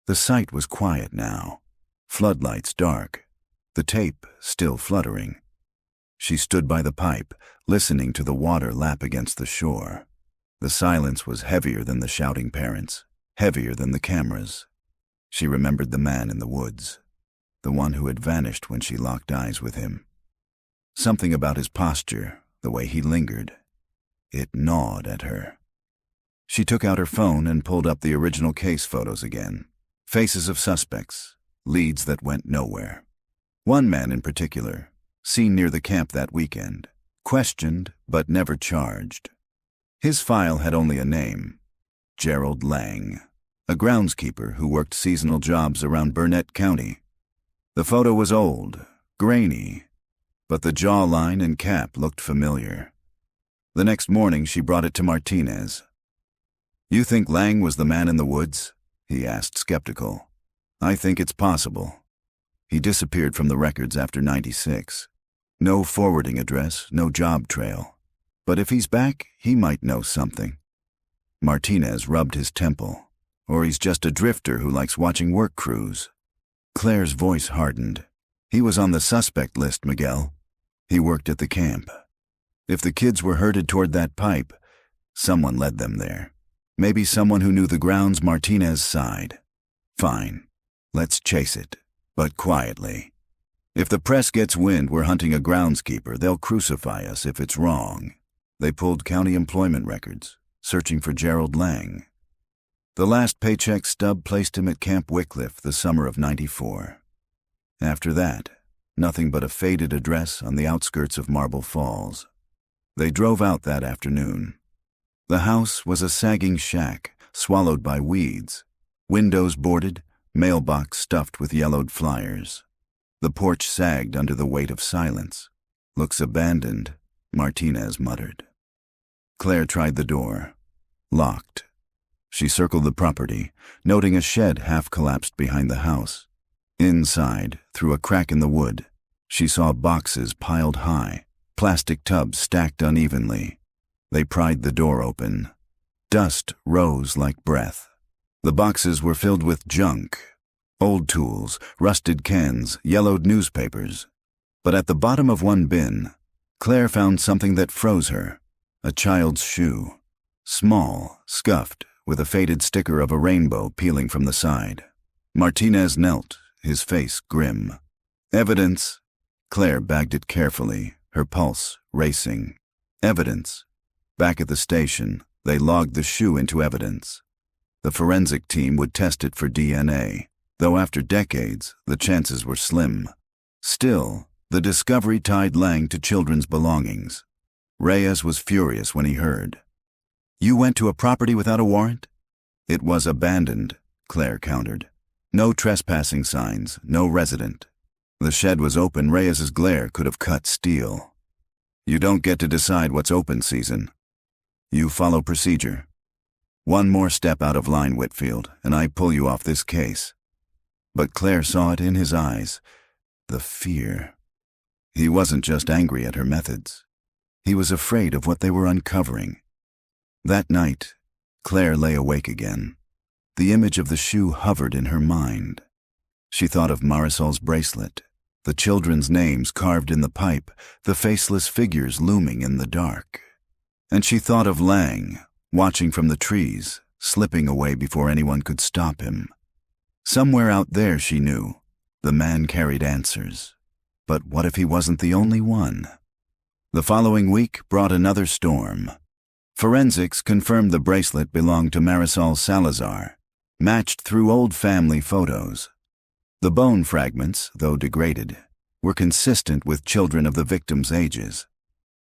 The site was quiet now, floodlights dark, the tape still fluttering. She stood by the pipe, listening to the water lap against the shore. The silence was heavier than the shouting parents, heavier than the cameras. She remembered the man in the woods, the one who had vanished when she locked eyes with him. Something about his posture, the way he lingered. It gnawed at her. She took out her phone and pulled up the original case photos again. Faces of suspects, leads that went nowhere. One man in particular, seen near the camp that weekend, questioned but never charged. His file had only a name, Gerald Lang, a groundskeeper who worked seasonal jobs around Burnett County. The photo was old, grainy, but the jawline and cap looked familiar. The next morning she brought it to Martinez. "You think Lang was the man in the woods?" he asked, skeptical. "I think it's possible." He disappeared from the records after '96. No forwarding address, no job trail. But if he's back, he might know something. Martinez rubbed his temple. Or he's just a drifter who likes watching work crews. Claire's voice hardened. He was on the suspect list, Miguel. He worked at the camp. If the kids were herded toward that pipe, someone led them there. Maybe someone who knew the grounds Martinez sighed. Fine. Let's chase it, but quietly. If the press gets wind we're hunting a groundskeeper, they'll crucify us if it's wrong. They pulled county employment records, searching for Gerald Lang. The last paycheck stub placed him at Camp Wycliffe the summer of '94. After that, nothing but a faded address on the outskirts of Marble Falls. They drove out that afternoon. The house was a sagging shack, swallowed by weeds, windows boarded, mailbox stuffed with yellowed flyers. The porch sagged under the weight of silence. Looks abandoned, Martinez muttered. Claire tried the door. Locked. She circled the property, noting a shed half-collapsed behind the house. Inside, through a crack in the wood, she saw boxes piled high, plastic tubs stacked unevenly. They pried the door open. Dust rose like breath. The boxes were filled with junk. Old tools, rusted cans, yellowed newspapers. But at the bottom of one bin, Claire found something that froze her. A child's shoe. Small, scuffed, with a faded sticker of a rainbow peeling from the side. Martinez knelt, his face grim. Evidence. Claire bagged it carefully, her pulse racing. Evidence. Back at the station, they logged the shoe into evidence. The forensic team would test it for DNA, though after decades, the chances were slim. Still, the discovery tied Lang to children's belongings. Reyes was furious when he heard. "You went to a property without a warrant?" "It was abandoned," Claire countered. "No trespassing signs, no resident. The shed was open. Reyes's glare could have cut steel. You don't get to decide what's open season. You follow procedure. One more step out of line, Whitfield, and I pull you off this case." But Claire saw it in his eyes. The fear. He wasn't just angry at her methods. He was afraid of what they were uncovering. That night, Claire lay awake again. The image of the shoe hovered in her mind. She thought of Marisol's bracelet, the children's names carved in the pipe, the faceless figures looming in the dark. And she thought of Lang, watching from the trees, slipping away before anyone could stop him. Somewhere out there, she knew, the man carried answers. But what if he wasn't the only one? The following week brought another storm. Forensics confirmed the bracelet belonged to Marisol Salazar, matched through old family photos. The bone fragments, though degraded, were consistent with children of the victims' ages.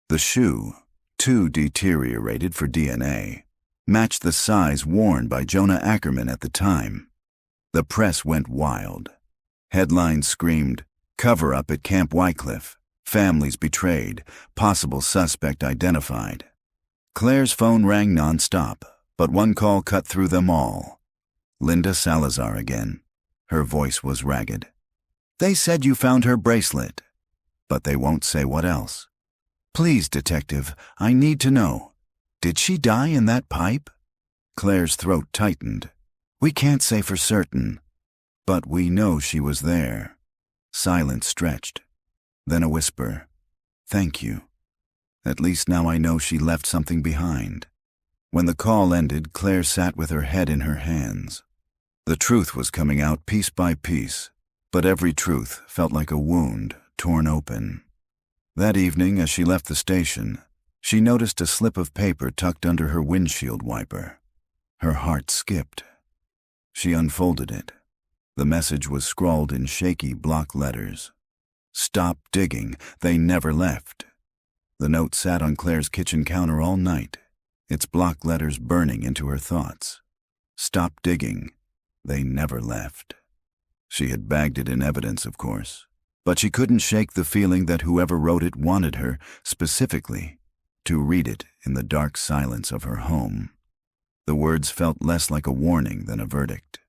The shoe, too deteriorated for DNA, matched the size worn by Jonah Ackerman at the time. The press went wild. Headlines screamed, "Cover-up at Camp Wycliffe. Families betrayed. Possible suspect identified." Claire's phone rang nonstop, but one call cut through them all. Linda Salazar again. Her voice was ragged. "They said you found her bracelet." "But they won't say what else." "Please, detective, I need to know. Did she die in that pipe?" Claire's throat tightened. "We can't say for certain, but we know she was there." Silence stretched. Then a whisper. "Thank you. At least now I know she left something behind." When the call ended, Claire sat with her head in her hands. The truth was coming out piece by piece, but every truth felt like a wound torn open. That evening, as she left the station, she noticed a slip of paper tucked under her windshield wiper. Her heart skipped. She unfolded it. The message was scrawled in shaky block letters. "Stop digging. They never left." The note sat on Claire's kitchen counter all night, its block letters burning into her thoughts. "Stop digging. They never left." She had bagged it in evidence, of course, but she couldn't shake the feeling that whoever wrote it wanted her, specifically, to read it in the dark silence of her home. The words felt less like a warning than a verdict.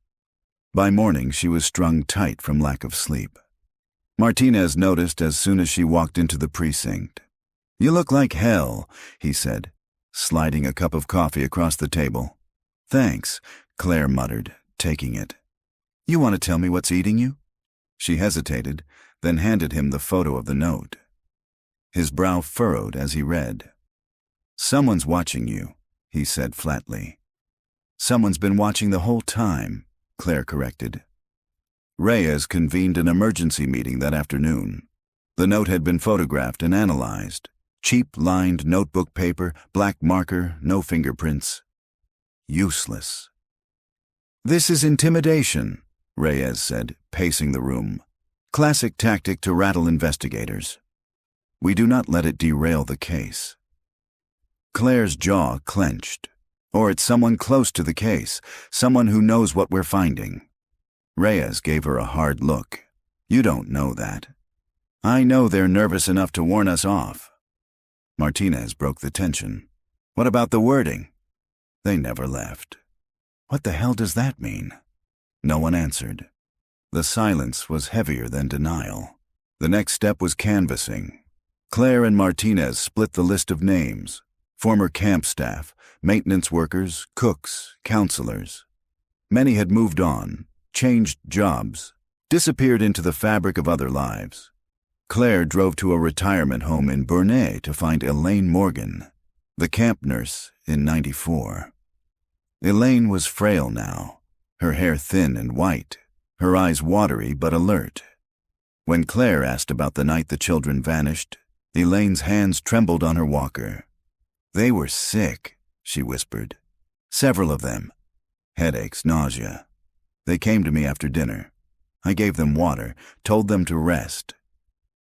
By morning, she was strung tight from lack of sleep. Martinez noticed as soon as she walked into the precinct. "You look like hell," he said, sliding a cup of coffee across the table. "Thanks," Claire muttered, taking it. "You want to tell me what's eating you?" She hesitated, then handed him the photo of the note. His brow furrowed as he read. "Someone's watching you," he said flatly. "Someone's been watching the whole time," Claire corrected. Reyes convened an emergency meeting that afternoon. The note had been photographed and analyzed. Cheap lined notebook paper, black marker, no fingerprints. Useless. "This is intimidation," Reyes said, pacing the room. "Classic tactic to rattle investigators. We do not let it derail the case." Claire's jaw clenched. "Or it's someone close to the case, someone who knows what we're finding." Reyes gave her a hard look. "You don't know that. I know they're nervous enough to warn us off." Martinez broke the tension. "What about the wording?" "They never left." "What the hell does that mean?" No one answered. The silence was heavier than denial. The next step was canvassing. Claire and Martinez split the list of names: former camp staff, maintenance workers, cooks, counselors. Many had moved on, changed jobs, disappeared into the fabric of other lives. Claire drove to a retirement home in Burnett to find Elaine Morgan, the camp nurse in '94. Elaine was frail now, her hair thin and white, her eyes watery but alert. When Claire asked about the night the children vanished, Elaine's hands trembled on her walker. "They were sick," she whispered. "Several of them. Headaches, nausea. They came to me after dinner. I gave them water, told them to rest.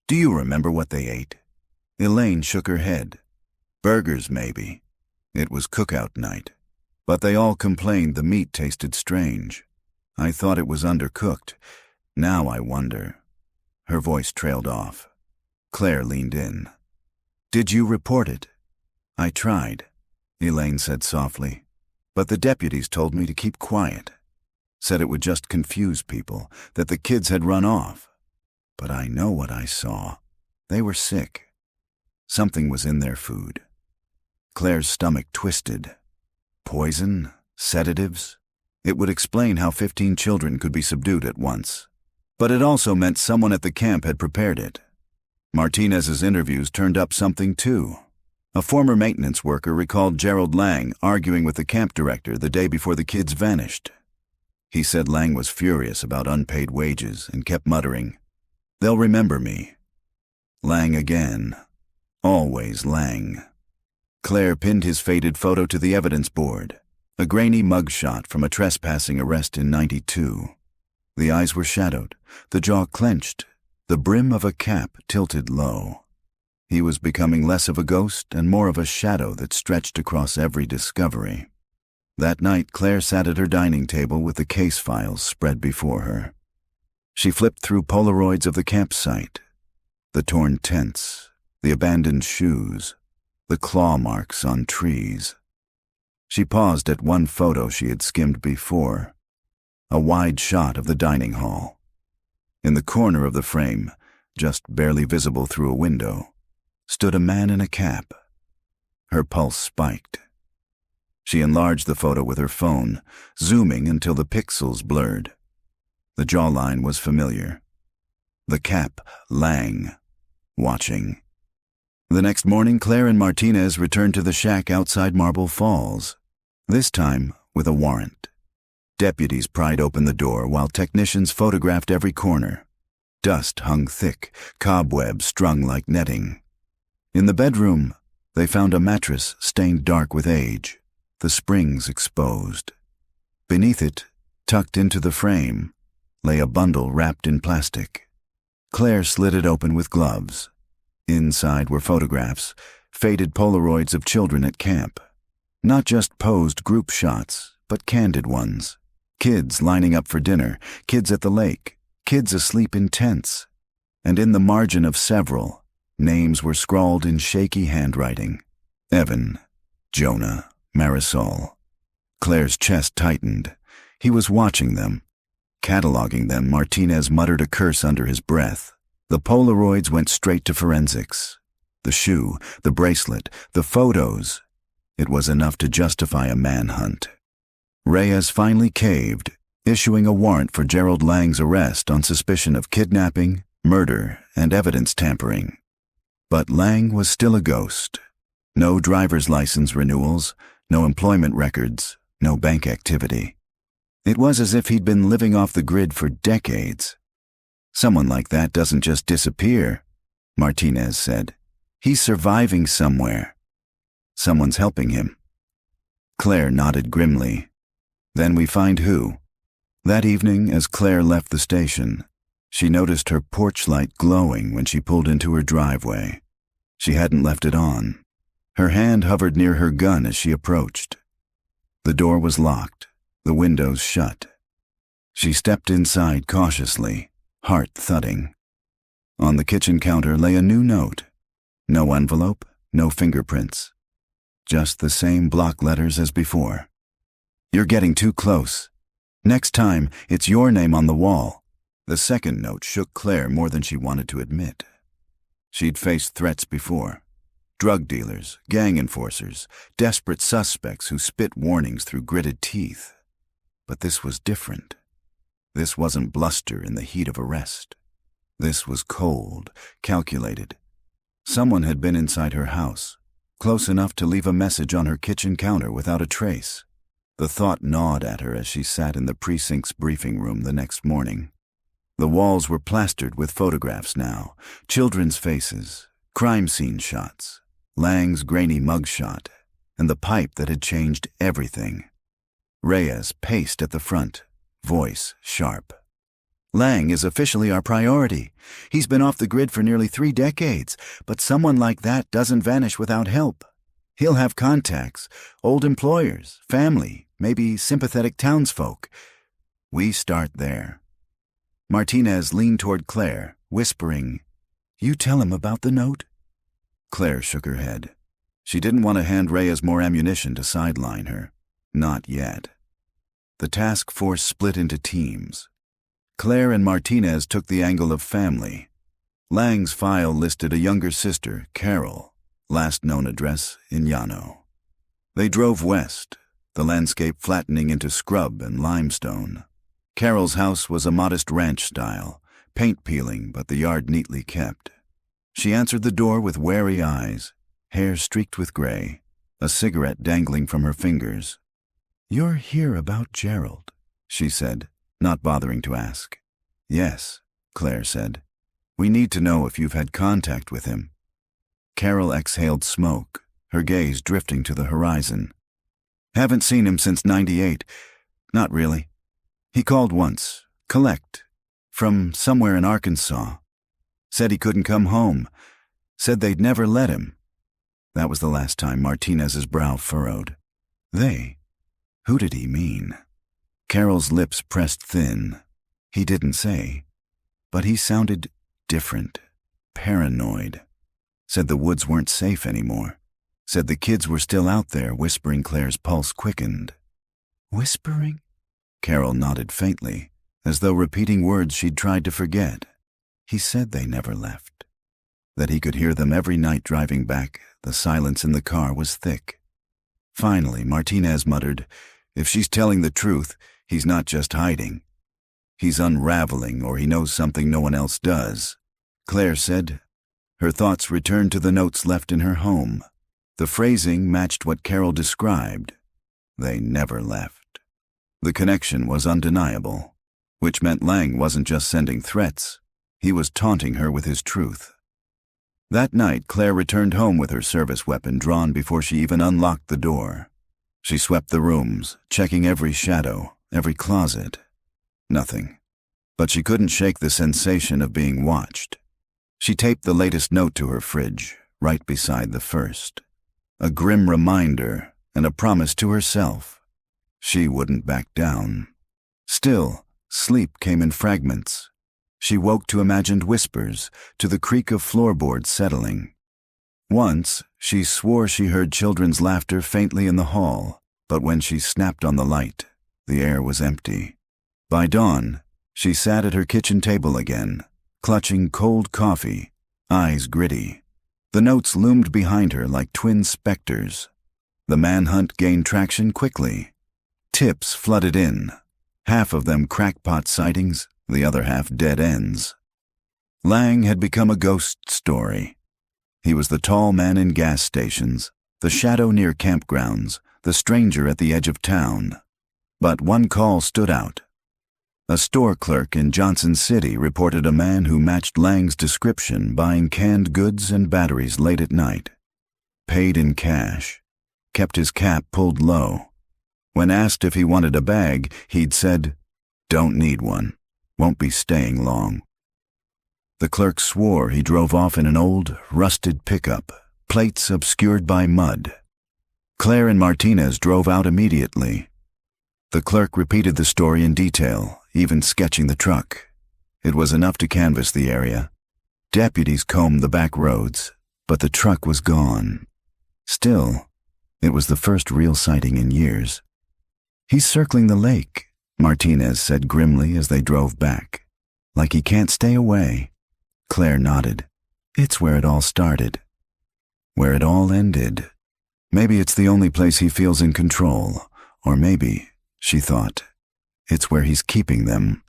Do you remember what they ate?" Elaine shook her head. "Burgers, maybe. It was cookout night. But they all complained the meat tasted strange. I thought it was undercooked. Now I wonder." Her voice trailed off. Claire leaned in. "Did you report it?" "I tried," Elaine said softly. "But the deputies told me to keep quiet. Said it would just confuse people, that the kids had run off. But I know what I saw. They were sick. Something was in their food." Claire's stomach twisted. Poison? Sedatives? It would explain how 15 children could be subdued at once. But it also meant someone at the camp had prepared it. Martinez's interviews turned up something too. A former maintenance worker recalled Gerald Lang arguing with the camp director the day before the kids vanished. He said Lang was furious about unpaid wages and kept muttering, "They'll remember me." Lang again. Always Lang. Claire pinned his faded photo to the evidence board, a grainy mugshot from a trespassing arrest in '92. The eyes were shadowed, the jaw clenched, the brim of a cap tilted low. He was becoming less of a ghost and more of a shadow that stretched across every discovery. That night, Claire sat at her dining table with the case files spread before her. She flipped through Polaroids of the campsite, the torn tents, the abandoned shoes, the claw marks on trees. She paused at one photo she had skimmed before, a wide shot of the dining hall. In the corner of the frame, just barely visible through a window, stood a man in a cap. Her pulse spiked. She enlarged the photo with her phone, zooming until the pixels blurred. The jawline was familiar. The cap, Lang, watching. The next morning, Claire and Martinez returned to the shack outside Marble Falls, this time with a warrant. Deputies pried open the door while technicians photographed every corner. Dust hung thick, cobwebs strung like netting. In the bedroom, they found a mattress stained dark with age, the springs exposed. Beneath it, tucked into the frame, lay a bundle wrapped in plastic. Claire slid it open with gloves. Inside were photographs, faded Polaroids of children at camp. Not just posed group shots, but candid ones. Kids lining up for dinner, kids at the lake, kids asleep in tents. And in the margin of several, names were scrawled in shaky handwriting. Evan, Jonah, Marisol. Claire's chest tightened. He was watching them. Cataloging them, Martinez muttered a curse under his breath. The Polaroids went straight to forensics. The shoe, the bracelet, the photos. It was enough to justify a manhunt. Reyes finally caved, issuing a warrant for Gerald Lang's arrest on suspicion of kidnapping, murder, and evidence tampering. But Lang was still a ghost. No driver's license renewals, no employment records, no bank activity. It was as if he'd been living off the grid for decades. Someone like that doesn't just disappear, Martinez said. He's surviving somewhere. Someone's helping him. Claire nodded grimly. Then we find who. That evening, as Claire left the station, she noticed her porch light glowing when she pulled into her driveway. She hadn't left it on. Her hand hovered near her gun as she approached. The door was locked, the windows shut. She stepped inside cautiously, heart thudding. On the kitchen counter lay a new note. No envelope, no fingerprints. Just the same block letters as before. You're getting too close. Next time, it's your name on the wall. The second note shook Claire more than she wanted to admit. She'd faced threats before. Drug dealers, gang enforcers, desperate suspects who spit warnings through gritted teeth. But this was different. This wasn't bluster in the heat of arrest. This was cold, calculated. Someone had been inside her house, close enough to leave a message on her kitchen counter without a trace. The thought gnawed at her as she sat in the precinct's briefing room the next morning. The walls were plastered with photographs now, children's faces, crime scene shots, Lang's grainy mugshot, and the pipe that had changed everything. Reyes paced at the front, voice sharp. Lang is officially our priority. He's been off the grid for nearly 3 decades, but someone like that doesn't vanish without help. He'll have contacts, old employers, family, maybe sympathetic townsfolk. We start there. Martinez leaned toward Claire, whispering, "You tell him about the note?" Claire shook her head. She didn't want to hand Reyes more ammunition to sideline her. Not yet. The task force split into teams. Claire and Martinez took the angle of family. Lang's file listed a younger sister, Carol, last known address in Llano. They drove west, the landscape flattening into scrub and limestone. Carol's house was a modest ranch style, paint peeling but the yard neatly kept. She answered the door with wary eyes, hair streaked with gray, a cigarette dangling from her fingers. "You're here about Gerald," she said, not bothering to ask. "Yes," Claire said. "We need to know if you've had contact with him." Carol exhaled smoke, her gaze drifting to the horizon. "Haven't seen him since '98. Not really. He called once, collect, from somewhere in Arkansas. Said he couldn't come home. Said they'd never let him." That was the last time Martinez's brow furrowed. They? Who did he mean? Carol's lips pressed thin. He didn't say. But he sounded different, paranoid. Said the woods weren't safe anymore. Said the kids were still out there, whispering. Claire's pulse quickened. "Whispering?" Carol nodded faintly, as though repeating words she'd tried to forget. He said they never left. That he could hear them every night driving back. The silence in the car was thick. Finally, Martinez muttered, "If she's telling the truth, he's not just hiding. He's unraveling, or he knows something no one else does." Claire said. Her thoughts returned to the notes left in her home. The phrasing matched what Carol described. They never left. The connection was undeniable, which meant Lang wasn't just sending threats. He was taunting her with his truth. That night, Claire returned home with her service weapon drawn before she even unlocked the door. She swept the rooms, checking every shadow, every closet. Nothing. But she couldn't shake the sensation of being watched. She taped the latest note to her fridge, right beside the first. A grim reminder and a promise to herself. She wouldn't back down. Still, sleep came in fragments. She woke to imagined whispers, to the creak of floorboards settling. Once, she swore she heard children's laughter faintly in the hall, but when she snapped on the light, the air was empty. By dawn, she sat at her kitchen table again, clutching cold coffee, eyes gritty. The notes loomed behind her like twin specters. The manhunt gained traction quickly. Tips flooded in, half of them crackpot sightings, the other half dead ends. Lang had become a ghost story. He was the tall man in gas stations, the shadow near campgrounds, the stranger at the edge of town. But one call stood out. A store clerk in Johnson City reported a man who matched Lang's description buying canned goods and batteries late at night. Paid in cash. Kept his cap pulled low. When asked if he wanted a bag, he'd said, "Don't need one. Won't be staying long." The clerk swore he drove off in an old, rusted pickup, plates obscured by mud. Claire and Martinez drove out immediately. The clerk repeated the story in detail, even sketching the truck. It was enough to canvass the area. Deputies combed the back roads, but the truck was gone. Still, it was the first real sighting in years. "He's circling the lake," Martinez said grimly as they drove back. "Like he can't stay away." Claire nodded. "It's where it all started. Where it all ended. Maybe it's the only place he feels in control. Or maybe, she thought, it's where he's keeping them."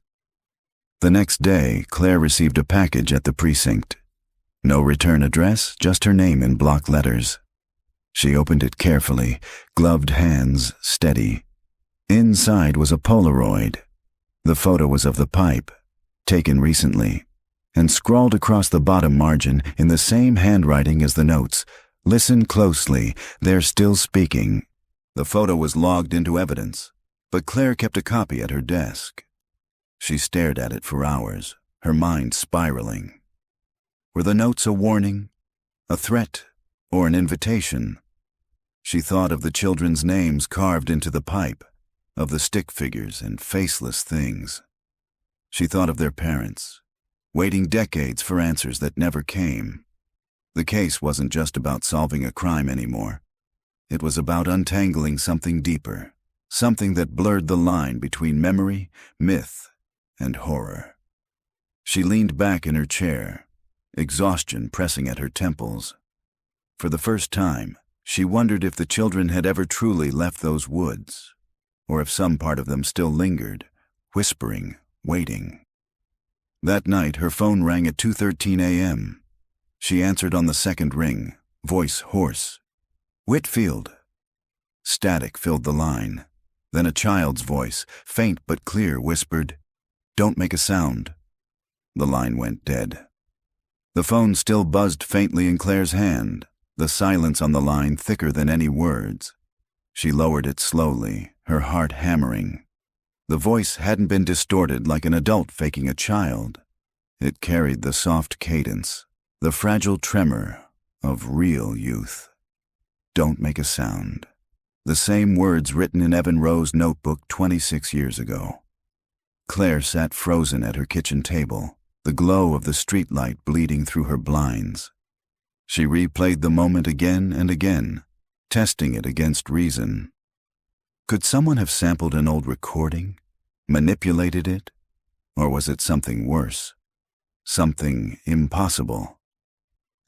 The next day, Claire received a package at the precinct. No return address, just her name in block letters. She opened it carefully, gloved hands steady. Inside was a Polaroid. The photo was of the pipe, taken recently, and scrawled across the bottom margin in the same handwriting as the notes, "Listen closely, they're still speaking." The photo was logged into evidence, but Claire kept a copy at her desk. She stared at it for hours, her mind spiraling. Were the notes a warning, a threat, or an invitation? She thought of the children's names carved into the pipe, of the stick figures and faceless things. She thought of their parents, waiting decades for answers that never came. The case wasn't just about solving a crime anymore. It was about untangling something deeper, something that blurred the line between memory, myth, and horror. She leaned back in her chair, exhaustion pressing at her temples. For the first time, she wondered if the children had ever truly left those woods, or if some part of them still lingered, whispering, waiting. That night, her phone rang at 2:13 a.m. She answered on the second ring, voice hoarse. "Whitfield." Static filled the line. Then a child's voice, faint but clear, whispered, "Don't make a sound." The line went dead. The phone still buzzed faintly in Claire's hand, the silence on the line thicker than any words. She lowered it slowly, her heart hammering. The voice hadn't been distorted like an adult faking a child. It carried the soft cadence, the fragile tremor of real youth. "Don't make a sound." The same words written in Evan Rowe's notebook 26 years ago. Claire sat frozen at her kitchen table, the glow of the streetlight bleeding through her blinds. She replayed the moment again and again, testing it against reason. Could someone have sampled an old recording, manipulated it, or was it something worse? Something impossible?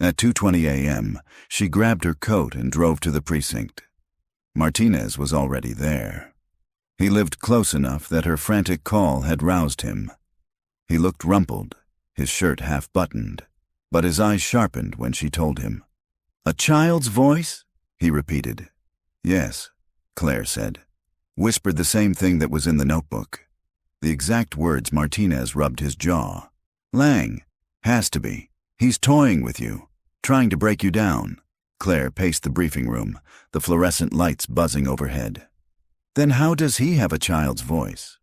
At 2:20 a.m., she grabbed her coat and drove to the precinct. Martinez was already there. He lived close enough that her frantic call had roused him. He looked rumpled, his shirt half-buttoned, but his eyes sharpened when she told him. "A child's voice?" he repeated. "Yes," Claire said. Whispered the same thing that was in the notebook. The exact words. Martinez rubbed his jaw. "Lang. Has to be. He's toying with you, trying to break you down." Claire paced the briefing room, the fluorescent lights buzzing overhead. "Then how does he have a child's voice?"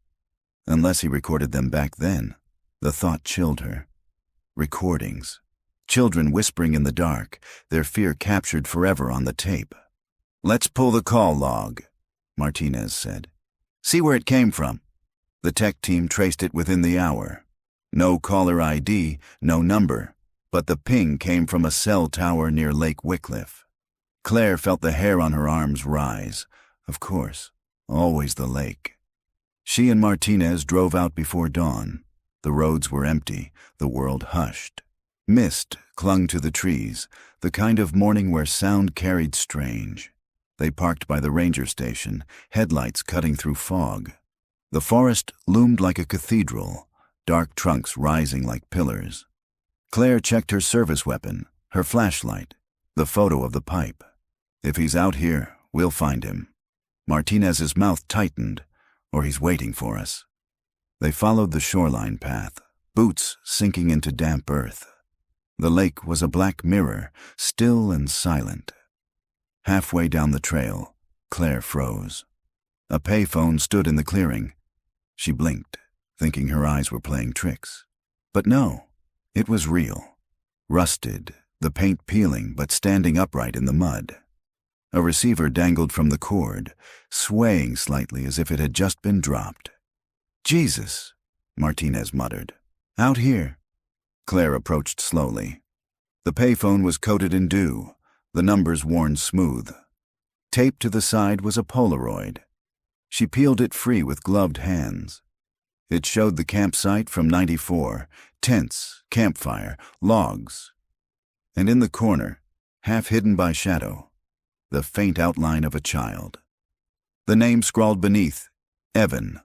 Unless he recorded them back then. The thought chilled her. Recordings. Children whispering in the dark, their fear captured forever on the tape. "Let's pull the call log," Martinez said. "See where it came from." The tech team traced it within the hour. No caller ID, no number, but the ping came from a cell tower near Lake Wycliffe. Claire felt the hair on her arms rise. Of course, always the lake. She and Martinez drove out before dawn. The roads were empty, the world hushed. Mist clung to the trees, the kind of morning where sound carried strange. They parked by the ranger station, headlights cutting through fog. The forest loomed like a cathedral, dark trunks rising like pillars. Claire checked her service weapon, her flashlight, the photo of the pipe. If he's out here, we'll find him. Martinez's mouth tightened, or he's waiting for us. They followed the shoreline path, boots sinking into damp earth. The lake was a black mirror, still and silent. Halfway down the trail, Claire froze. A payphone stood in the clearing. She blinked, thinking her eyes were playing tricks. But no, it was real. Rusted, the paint peeling but standing upright in the mud. A receiver dangled from the cord, swaying slightly as if it had just been dropped. "Jesus," Martinez muttered. "Out here." Claire approached slowly. The payphone was coated in dew, the numbers worn smooth. Taped to the side was a Polaroid. She peeled it free with gloved hands. It showed the campsite from '94, tents, campfire, logs. And in the corner, half hidden by shadow, the faint outline of a child. The name scrawled beneath, Evan.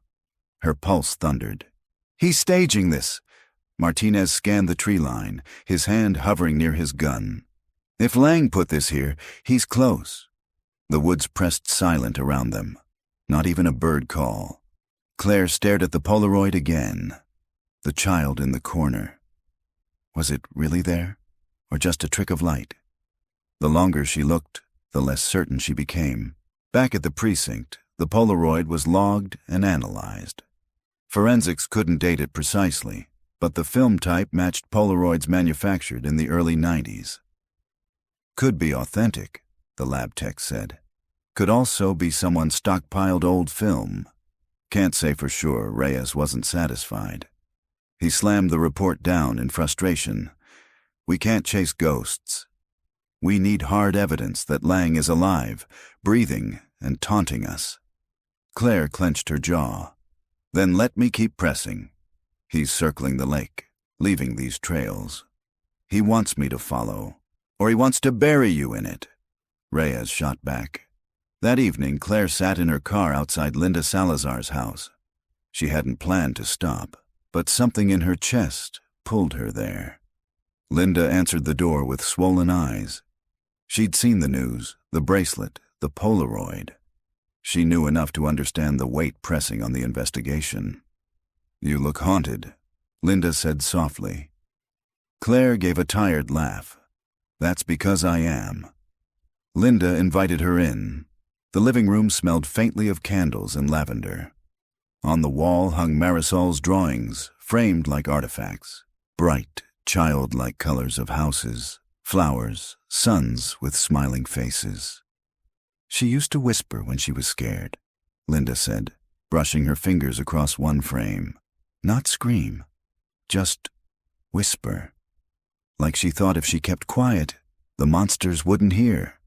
Her pulse thundered. "He's staging this." Martinez scanned the tree line, his hand hovering near his gun. "If Lang put this here, he's close." The woods pressed silent around them. Not even a bird call. Claire stared at the Polaroid again. The child in the corner. Was it really there, or just a trick of light? The longer she looked, the less certain she became. Back at the precinct, the Polaroid was logged and analyzed. Forensics couldn't date it precisely, but the film type matched Polaroids manufactured in the early '90s. "Could be authentic," the lab tech said. "Could also be someone stockpiled old film." Can't say for sure. Reyes wasn't satisfied. He slammed the report down in frustration. "We can't chase ghosts. We need hard evidence that Lang is alive, breathing, and taunting us." Claire clenched her jaw. "Then let me keep pressing. He's circling the lake, leaving these trails. He wants me to follow, or he wants to bury you in it." Reyes shot back. That evening, Claire sat in her car outside Linda Salazar's house. She hadn't planned to stop, but something in her chest pulled her there. Linda answered the door with swollen eyes. She'd seen the news, the bracelet, the Polaroid. She knew enough to understand the weight pressing on the investigation. "You look haunted," Linda said softly. Claire gave a tired laugh. "That's because I am." Linda invited her in. The living room smelled faintly of candles and lavender. On the wall hung Marisol's drawings, framed like artifacts. Bright, childlike colors of houses, flowers, suns with smiling faces. "She used to whisper when she was scared," Linda said, brushing her fingers across one frame. "Not scream, just whisper. Like she thought if she kept quiet, the monsters wouldn't hear."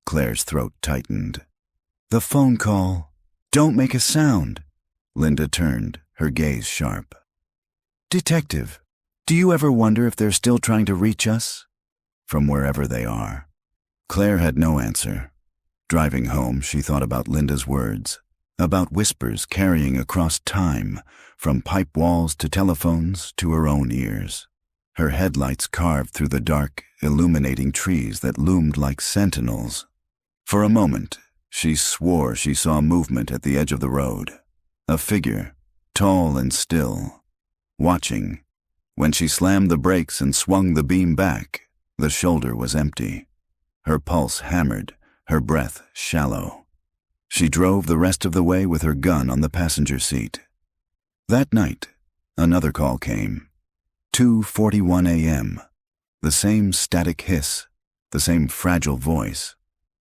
Claire's throat tightened. "The phone call. Don't make a sound." Linda turned, her gaze sharp. "Detective, do you ever wonder if they're still trying to reach us?" "From wherever they are." Claire had no answer. Driving home, she thought about Linda's words, about whispers carrying across time, from pipe walls to telephones to her own ears. Her headlights carved through the dark, illuminating trees that loomed like sentinels. For a moment, she swore she saw movement at the edge of the road. A figure, tall and still, watching. When she slammed the brakes and swung the beam back, the shoulder was empty. Her pulse hammered, her breath shallow. She drove the rest of the way with her gun on the passenger seat. That night, another call came. 2:41 a.m. The same static hiss, the same fragile voice.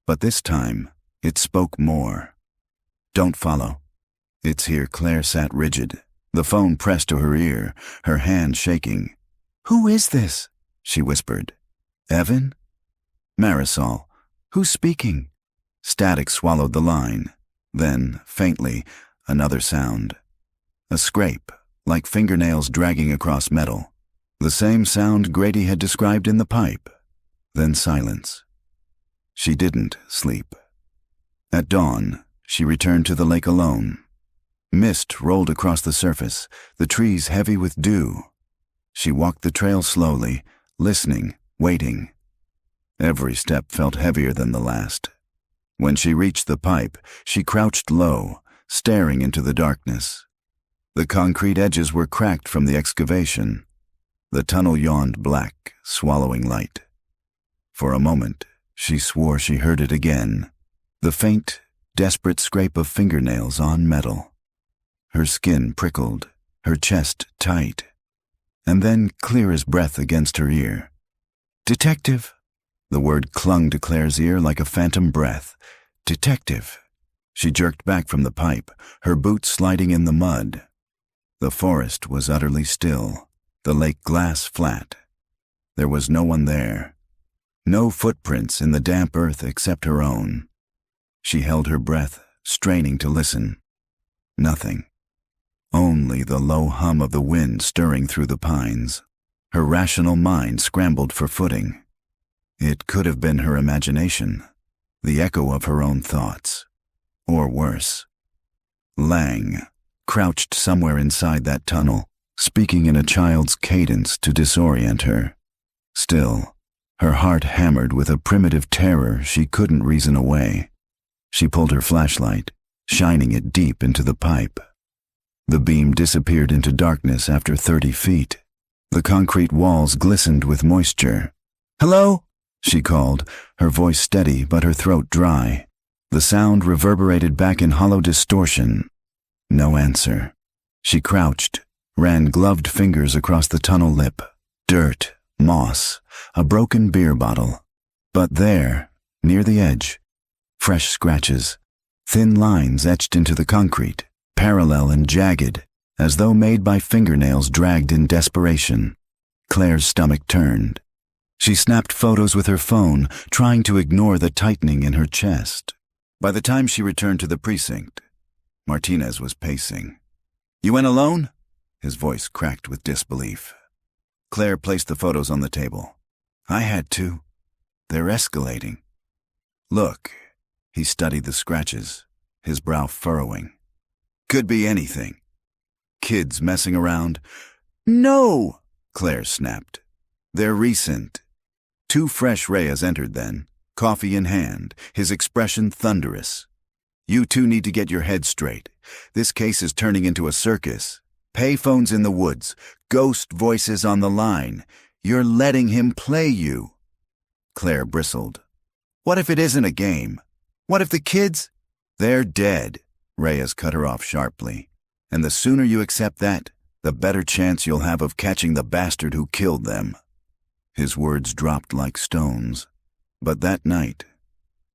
But this time, it spoke more. "Don't follow." "It's here." Claire sat rigid, the phone pressed to her ear, her hand shaking. "Who is this?" she whispered. "Evan?" "Marisol. Who's speaking?" Static swallowed the line. Then, faintly, another sound. A scrape, like fingernails dragging across metal. The same sound Grady had described in the pipe. Then silence. She didn't sleep. At dawn, she returned to the lake alone. Mist rolled across the surface, the trees heavy with dew. She walked the trail slowly, listening, waiting. Every step felt heavier than the last. When she reached the pipe, she crouched low, staring into the darkness. The concrete edges were cracked from the excavation. The tunnel yawned black, swallowing light. For a moment, she swore she heard it again, the faint, desperate scrape of fingernails on metal. Her skin prickled, her chest tight, and then clear as breath against her ear. "Detective!" The word clung to Claire's ear like a phantom breath. "Detective!" She jerked back from the pipe, her boots sliding in the mud. The forest was utterly still, the lake glass flat. There was no one there. No footprints in the damp earth except her own. She held her breath, straining to listen. Nothing. Only the low hum of the wind stirring through the pines. Her rational mind scrambled for footing. It could have been her imagination, the echo of her own thoughts. Or worse. Lang, crouched somewhere inside that tunnel, speaking in a child's cadence to disorient her. Still, her heart hammered with a primitive terror she couldn't reason away. She pulled her flashlight, shining it deep into the pipe. The beam disappeared into darkness after 30 feet. The concrete walls glistened with moisture. "Hello?" she called, her voice steady but her throat dry. The sound reverberated back in hollow distortion. No answer. She crouched, ran gloved fingers across the tunnel lip. Dirt, moss, a broken beer bottle. But there, near the edge, fresh scratches, thin lines etched into the concrete, parallel and jagged, as though made by fingernails dragged in desperation. Claire's stomach turned. She snapped photos with her phone, trying to ignore the tightening in her chest. By the time she returned to the precinct, Martinez was pacing. "You went alone?" His voice cracked with disbelief. Claire placed the photos on the table. "I had to. They're escalating." "Look." He studied the scratches, his brow furrowing. "Could be anything. Kids messing around." "No!" Claire snapped. "They're recent." 2 fresh Reyes entered then, coffee in hand, his expression thunderous. "You two need to get your heads straight. This case is turning into a circus. Payphones in the woods, ghost voices on the line. You're letting him play you." Claire bristled. "What if it isn't a game? What if the kids—" "They're dead," Reyes cut her off sharply. "And the sooner you accept that, the better chance you'll have of catching the bastard who killed them." His words dropped like stones. But that night,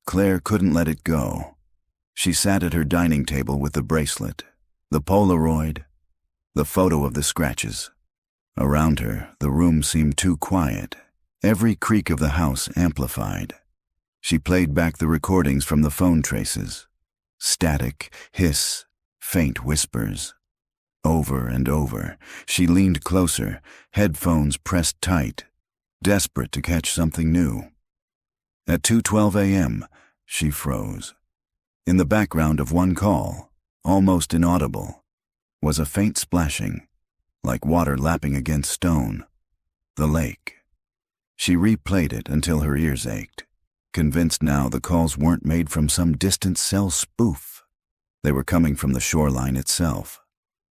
Claire couldn't let it go. She sat at her dining table with the bracelet, the Polaroid, the photo of the scratches. Around her, the room seemed too quiet, every creak of the house amplified. She played back the recordings from the phone traces. Static, hiss, faint whispers. Over and over, she leaned closer, headphones pressed tight, desperate to catch something new. At 2:12 a.m., she froze. In the background of one call, almost inaudible, was a faint splashing, like water lapping against stone. The lake. She replayed it until her ears ached, convinced now the calls weren't made from some distant cell spoof. They were coming from the shoreline itself.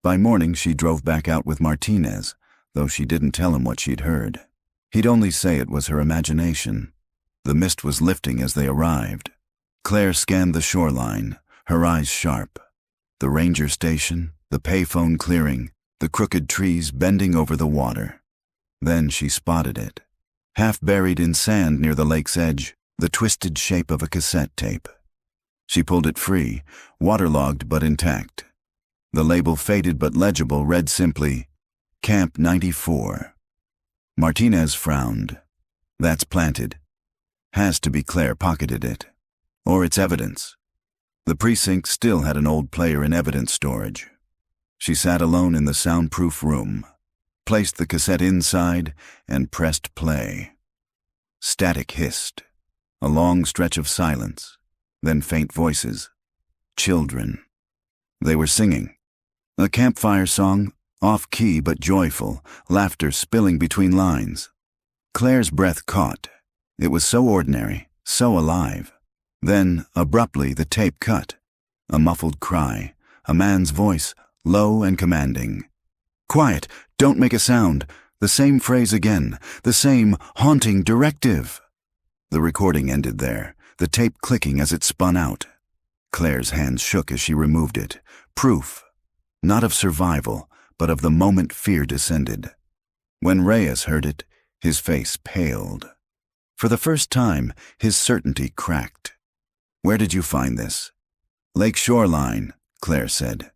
By morning, she drove back out with Martinez, though she didn't tell him what she'd heard. He'd only say it was her imagination. The mist was lifting as they arrived. Claire scanned the shoreline, her eyes sharp. The ranger station, the payphone clearing, the crooked trees bending over the water. Then she spotted it. Half buried in sand near the lake's edge, the twisted shape of a cassette tape. She pulled it free, waterlogged but intact. The label, faded but legible, read simply, Camp 94. Martinez frowned. "That's planted. Has to be Claire pocketed it. Or it's evidence." The precinct still had an old player in evidence storage. She sat alone in the soundproof room, placed the cassette inside, and pressed play. Static hissed. A long stretch of silence, then faint voices. Children. They were singing. A campfire song, off-key but joyful, laughter spilling between lines. Claire's breath caught. It was so ordinary, so alive. Then, abruptly, the tape cut. A muffled cry, a man's voice, low and commanding. "Quiet, don't make a sound." The same phrase again, the same haunting directive. The recording ended there, the tape clicking as it spun out. Claire's hands shook as she removed it. Proof, not of survival, but of the moment fear descended. When Reyes heard it, his face paled. For the first time, his certainty cracked. "Where did you find this?" "Lake Shoreline," Claire said.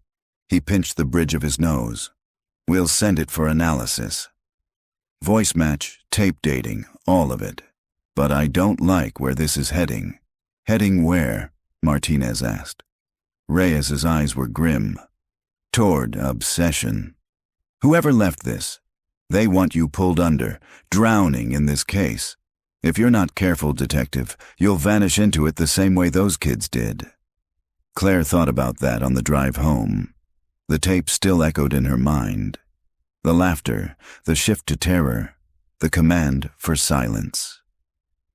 He pinched the bridge of his nose. "We'll send it for analysis. Voice match, tape dating, all of it. But I don't like where this is heading." "Heading where?" Martinez asked. Reyes's eyes were grim. "Toward obsession. Whoever left this, they want you pulled under, drowning in this case. If you're not careful, detective, you'll vanish into it the same way those kids did." Claire thought about that on the drive home. The tape still echoed in her mind. The laughter, the shift to terror, the command for silence.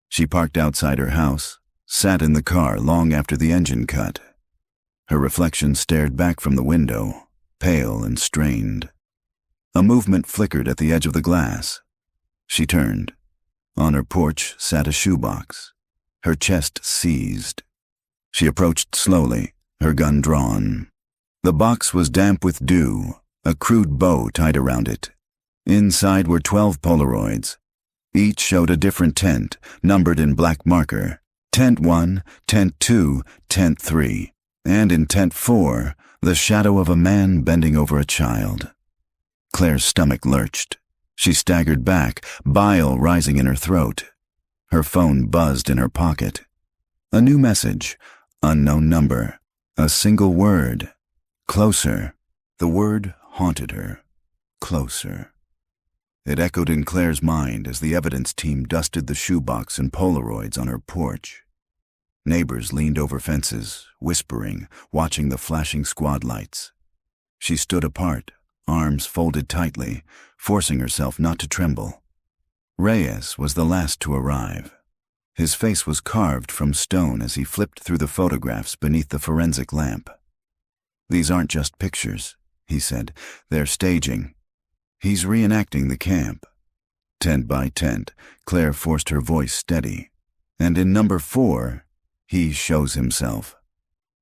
She parked outside her house, sat in the car long after the engine cut. Her reflection stared back from the window, pale and strained. A movement flickered at the edge of the glass. She turned. On her porch sat a shoebox. Her chest seized. She approached slowly, her gun drawn. The box was damp with dew, a crude bow tied around it. Inside were 12 Polaroids. Each showed a different tent, numbered in black marker. Tent 1, Tent 2, Tent 3. And in Tent 4, the shadow of a man bending over a child. Claire's stomach lurched. She staggered back, bile rising in her throat. Her phone buzzed in her pocket. A new message, unknown number, a single word. Closer. The word haunted her. Closer. It echoed in Claire's mind as the evidence team dusted the shoebox and Polaroids on her porch. Neighbors leaned over fences, whispering, watching the flashing squad lights. She stood apart, arms folded tightly, forcing herself not to tremble. Reyes was the last to arrive. His face was carved from stone as he flipped through the photographs beneath the forensic lamp. "These aren't just pictures," he said. "They're staging. He's reenacting the camp." Tent by tent, Claire forced her voice steady. "And in number 4, he shows himself."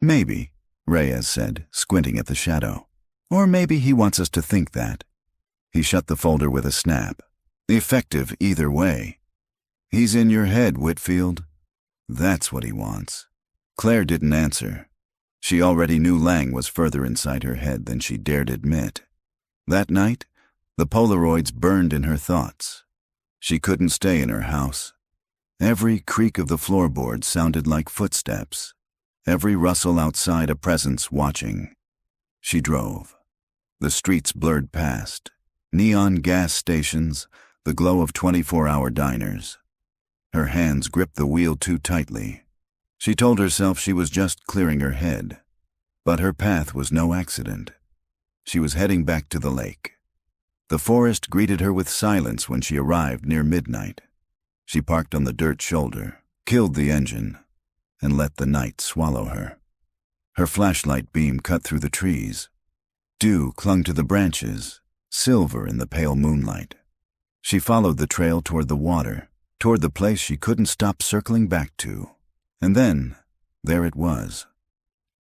"Maybe," Reyes said, squinting at the shadow. "Or maybe he wants us to think that." He shut the folder with a snap. "Effective either way. He's in your head, Whitfield. That's what he wants." Claire didn't answer. She already knew Lang was further inside her head than she dared admit. That night, the Polaroids burned in her thoughts. She couldn't stay in her house. Every creak of the floorboard sounded like footsteps. Every rustle outside a presence watching. She drove. The streets blurred past. Neon gas stations, the glow of 24-hour diners. Her hands gripped the wheel too tightly. She told herself she was just clearing her head. But her path was no accident. She was heading back to the lake. The forest greeted her with silence when she arrived near midnight. She parked on the dirt shoulder, killed the engine, and let the night swallow her. Her flashlight beam cut through the trees. Dew clung to the branches, silver in the pale moonlight. She followed the trail toward the water, toward the place she couldn't stop circling back to. And then, there it was.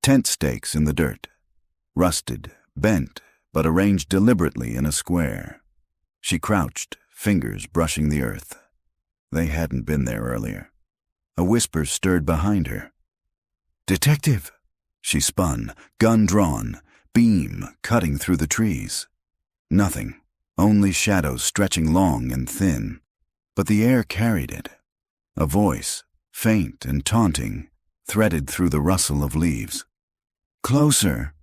Tent stakes in the dirt. Rusted, bent, but arranged deliberately in a square. She crouched, fingers brushing the earth. They hadn't been there earlier. A whisper stirred behind her. "Detective!" She spun, gun drawn, beam cutting through the trees. Nothing, only shadows stretching long and thin. But the air carried it. A voice, faint and taunting, threaded through the rustle of leaves. "Closer!"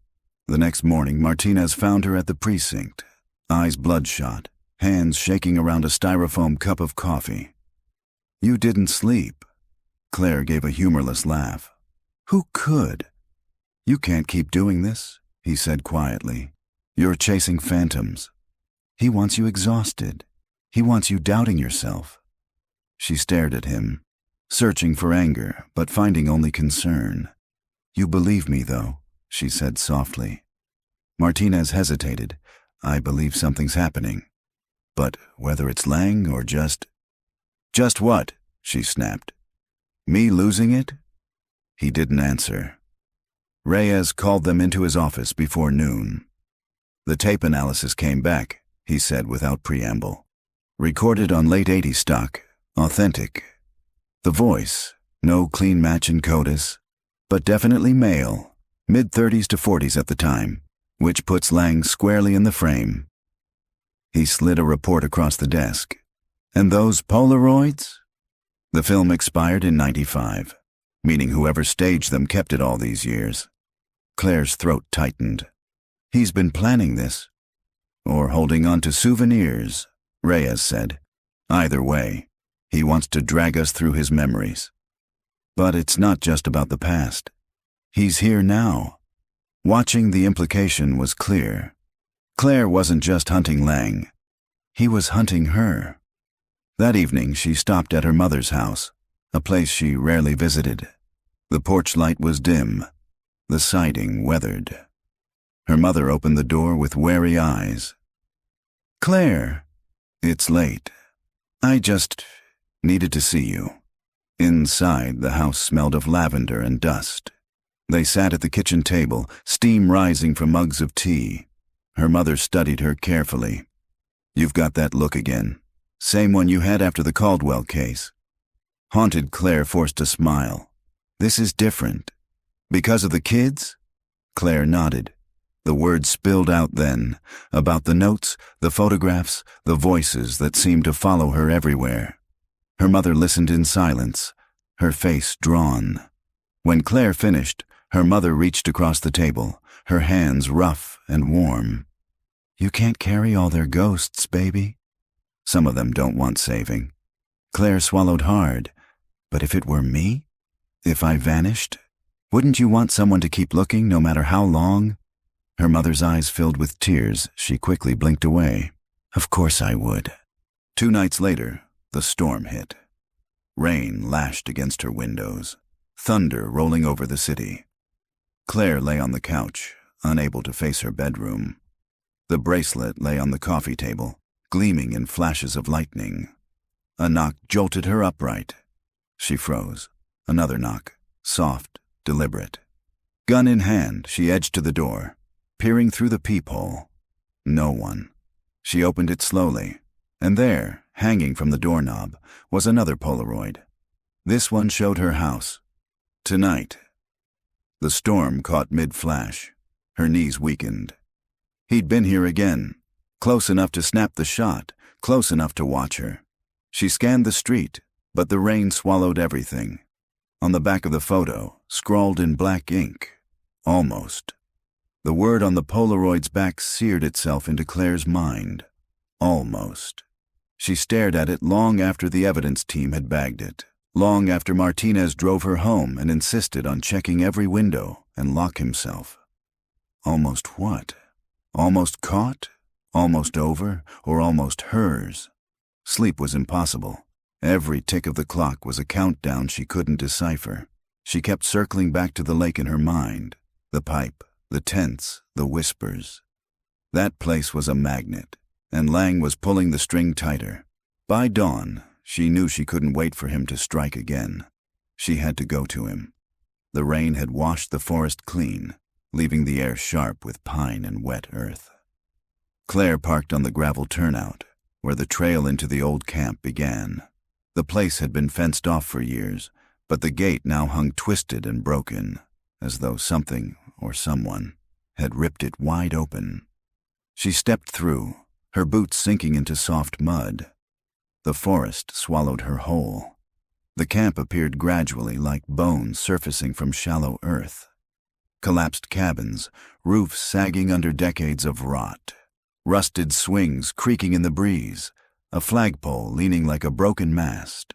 The next morning, Martinez found her at the precinct, eyes bloodshot, hands shaking around a styrofoam cup of coffee. "You didn't sleep." Claire gave a humorless laugh. "Who could?" "You can't keep doing this," he said quietly. "You're chasing phantoms. He wants you exhausted. He wants you doubting yourself." She stared at him, searching for anger, but finding only concern. "You believe me, though," she said softly. Martinez hesitated. "I believe something's happening. But whether it's Lang or just—" "Just what?" she snapped. "Me losing it?" He didn't answer. Reyes called them into his office before noon. "The tape analysis came back," he said without preamble. "Recorded on late 80s stock. Authentic. The voice, no clean match in CODIS, but definitely male, mid-30s to 40s at the time, which puts Lang squarely in the frame." He slid a report across the desk. "And those Polaroids?" "The film expired in '95, meaning whoever staged them kept it all these years." Claire's throat tightened. "He's been planning this." "Or holding on to souvenirs," Reyes said. "Either way, he wants to drag us through his memories. But it's not just about the past. He's here now." Watching the implication was clear. Claire wasn't just hunting Lang. He was hunting her. That evening she stopped at her mother's house, a place she rarely visited. The porch light was dim, the siding weathered. Her mother opened the door with wary eyes. "Claire, it's late. I just needed to see you." Inside, the house smelled of lavender and dust. They sat at the kitchen table, steam rising from mugs of tea. Her mother studied her carefully. "You've got that look again. Same one you had after the Caldwell case." Haunted Claire forced a smile. "This is different. Because of the kids?" Claire nodded. The words spilled out then, about the notes, the photographs, the voices that seemed to follow her everywhere. Her mother listened in silence, her face drawn. When Claire finished, her mother reached across the table, her hands rough and warm. "You can't carry all their ghosts, baby." "Some of them don't want saving." Claire swallowed hard. "But if it were me? If I vanished? Wouldn't you want someone to keep looking no matter how long?" Her mother's eyes filled with tears. She quickly blinked away. "Of course I would." 2 nights later, the storm hit. Rain lashed against her windows, thunder rolling over the city. Claire lay on the couch, unable to face her bedroom. The bracelet lay on the coffee table, gleaming in flashes of lightning. A knock jolted her upright. She froze. Another knock, soft, deliberate. Gun in hand, she edged to the door, peering through the peephole. No one. She opened it slowly, and there, hanging from the doorknob, was another Polaroid. This one showed her house. Tonight. The storm caught mid-flash. Her knees weakened. He'd been here again, close enough to snap the shot, close enough to watch her. She scanned the street, but the rain swallowed everything. On the back of the photo, scrawled in black ink, "Almost." The word on the Polaroid's back seared itself into Claire's mind. Almost. She stared at it long after the evidence team had bagged it, long after Martinez drove her home and insisted on checking every window and lock himself. Almost what? Almost caught? Almost over? Or almost hers? Sleep was impossible. Every tick of the clock was a countdown she couldn't decipher. She kept circling back to the lake in her mind, the pipe, the tents, the whispers. That place was a magnet, and Lang was pulling the string tighter. By dawn, she knew she couldn't wait for him to strike again. She had to go to him. The rain had washed the forest clean, leaving the air sharp with pine and wet earth. Claire parked on the gravel turnout, where the trail into the old camp began. The place had been fenced off for years, but the gate now hung twisted and broken, as though something or someone had ripped it wide open. She stepped through, her boots sinking into soft mud. The forest swallowed her whole. The camp appeared gradually like bones surfacing from shallow earth. Collapsed cabins, roofs sagging under decades of rot. Rusted swings creaking in the breeze, a flagpole leaning like a broken mast.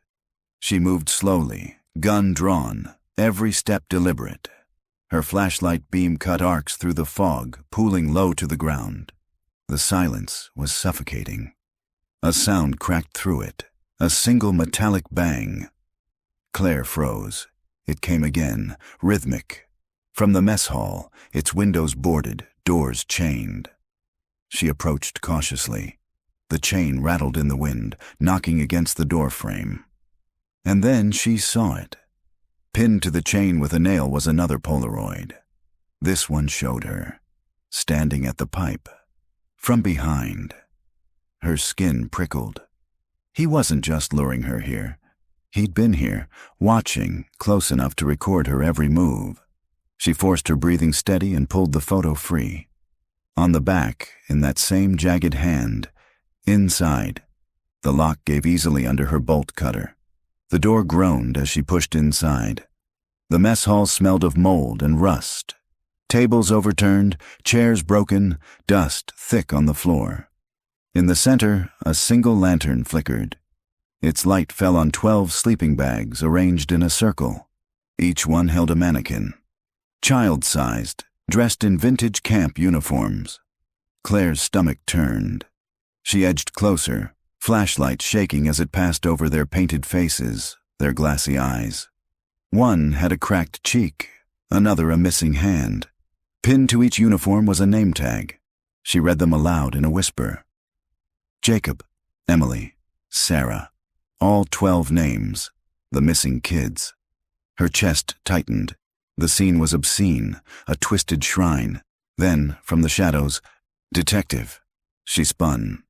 She moved slowly, gun drawn, every step deliberate. Her flashlight beam cut arcs through the fog, pooling low to the ground. The silence was suffocating. A sound cracked through it, a single metallic bang. Claire froze. It came again, rhythmic. From the mess hall, its windows boarded, doors chained. She approached cautiously. The chain rattled in the wind, knocking against the door frame. And then she saw it. Pinned to the chain with a nail was another Polaroid. This one showed her, standing at the pipe, from behind. Her skin prickled. He wasn't just luring her here. He'd been here, watching, close enough to record her every move. She forced her breathing steady and pulled the photo free. On the back, in that same jagged hand, inside, the lock gave easily under her bolt cutter. The door groaned as she pushed inside. The mess hall smelled of mold and rust. Tables overturned, chairs broken, dust thick on the floor. In the center, a single lantern flickered. Its light fell on 12 sleeping bags arranged in a circle. Each one held a mannequin. Child-sized, dressed in vintage camp uniforms. Claire's stomach turned. She edged closer, flashlight shaking as it passed over their painted faces, their glassy eyes. One had a cracked cheek, another a missing hand. Pinned to each uniform was a name tag. She read them aloud in a whisper. Jacob, Emily, Sarah, all 12 names, the missing kids. Her chest tightened. The scene was obscene, a twisted shrine. Then, from the shadows, "Detective." She spun.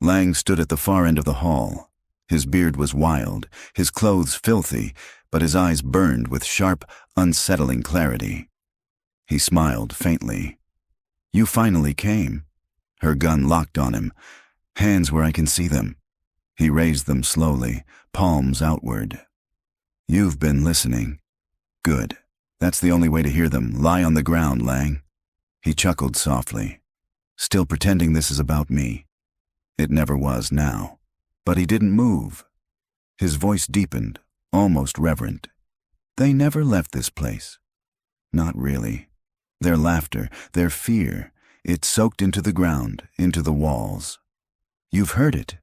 Lang stood at the far end of the hall. His beard was wild, his clothes filthy, but his eyes burned with sharp, unsettling clarity. He smiled faintly. "You finally came." Her gun locked on him. "Hands where I can see them." He raised them slowly, palms outward. "You've been listening." "Good. That's the only way to hear them. Lie on the ground, Lang." He chuckled softly. "Still pretending this is about me." It never was now. But he didn't move. His voice deepened, almost reverent. "They never left this place." Not really. Their laughter, their fear, it soaked into the ground, into the walls. "You've heard it.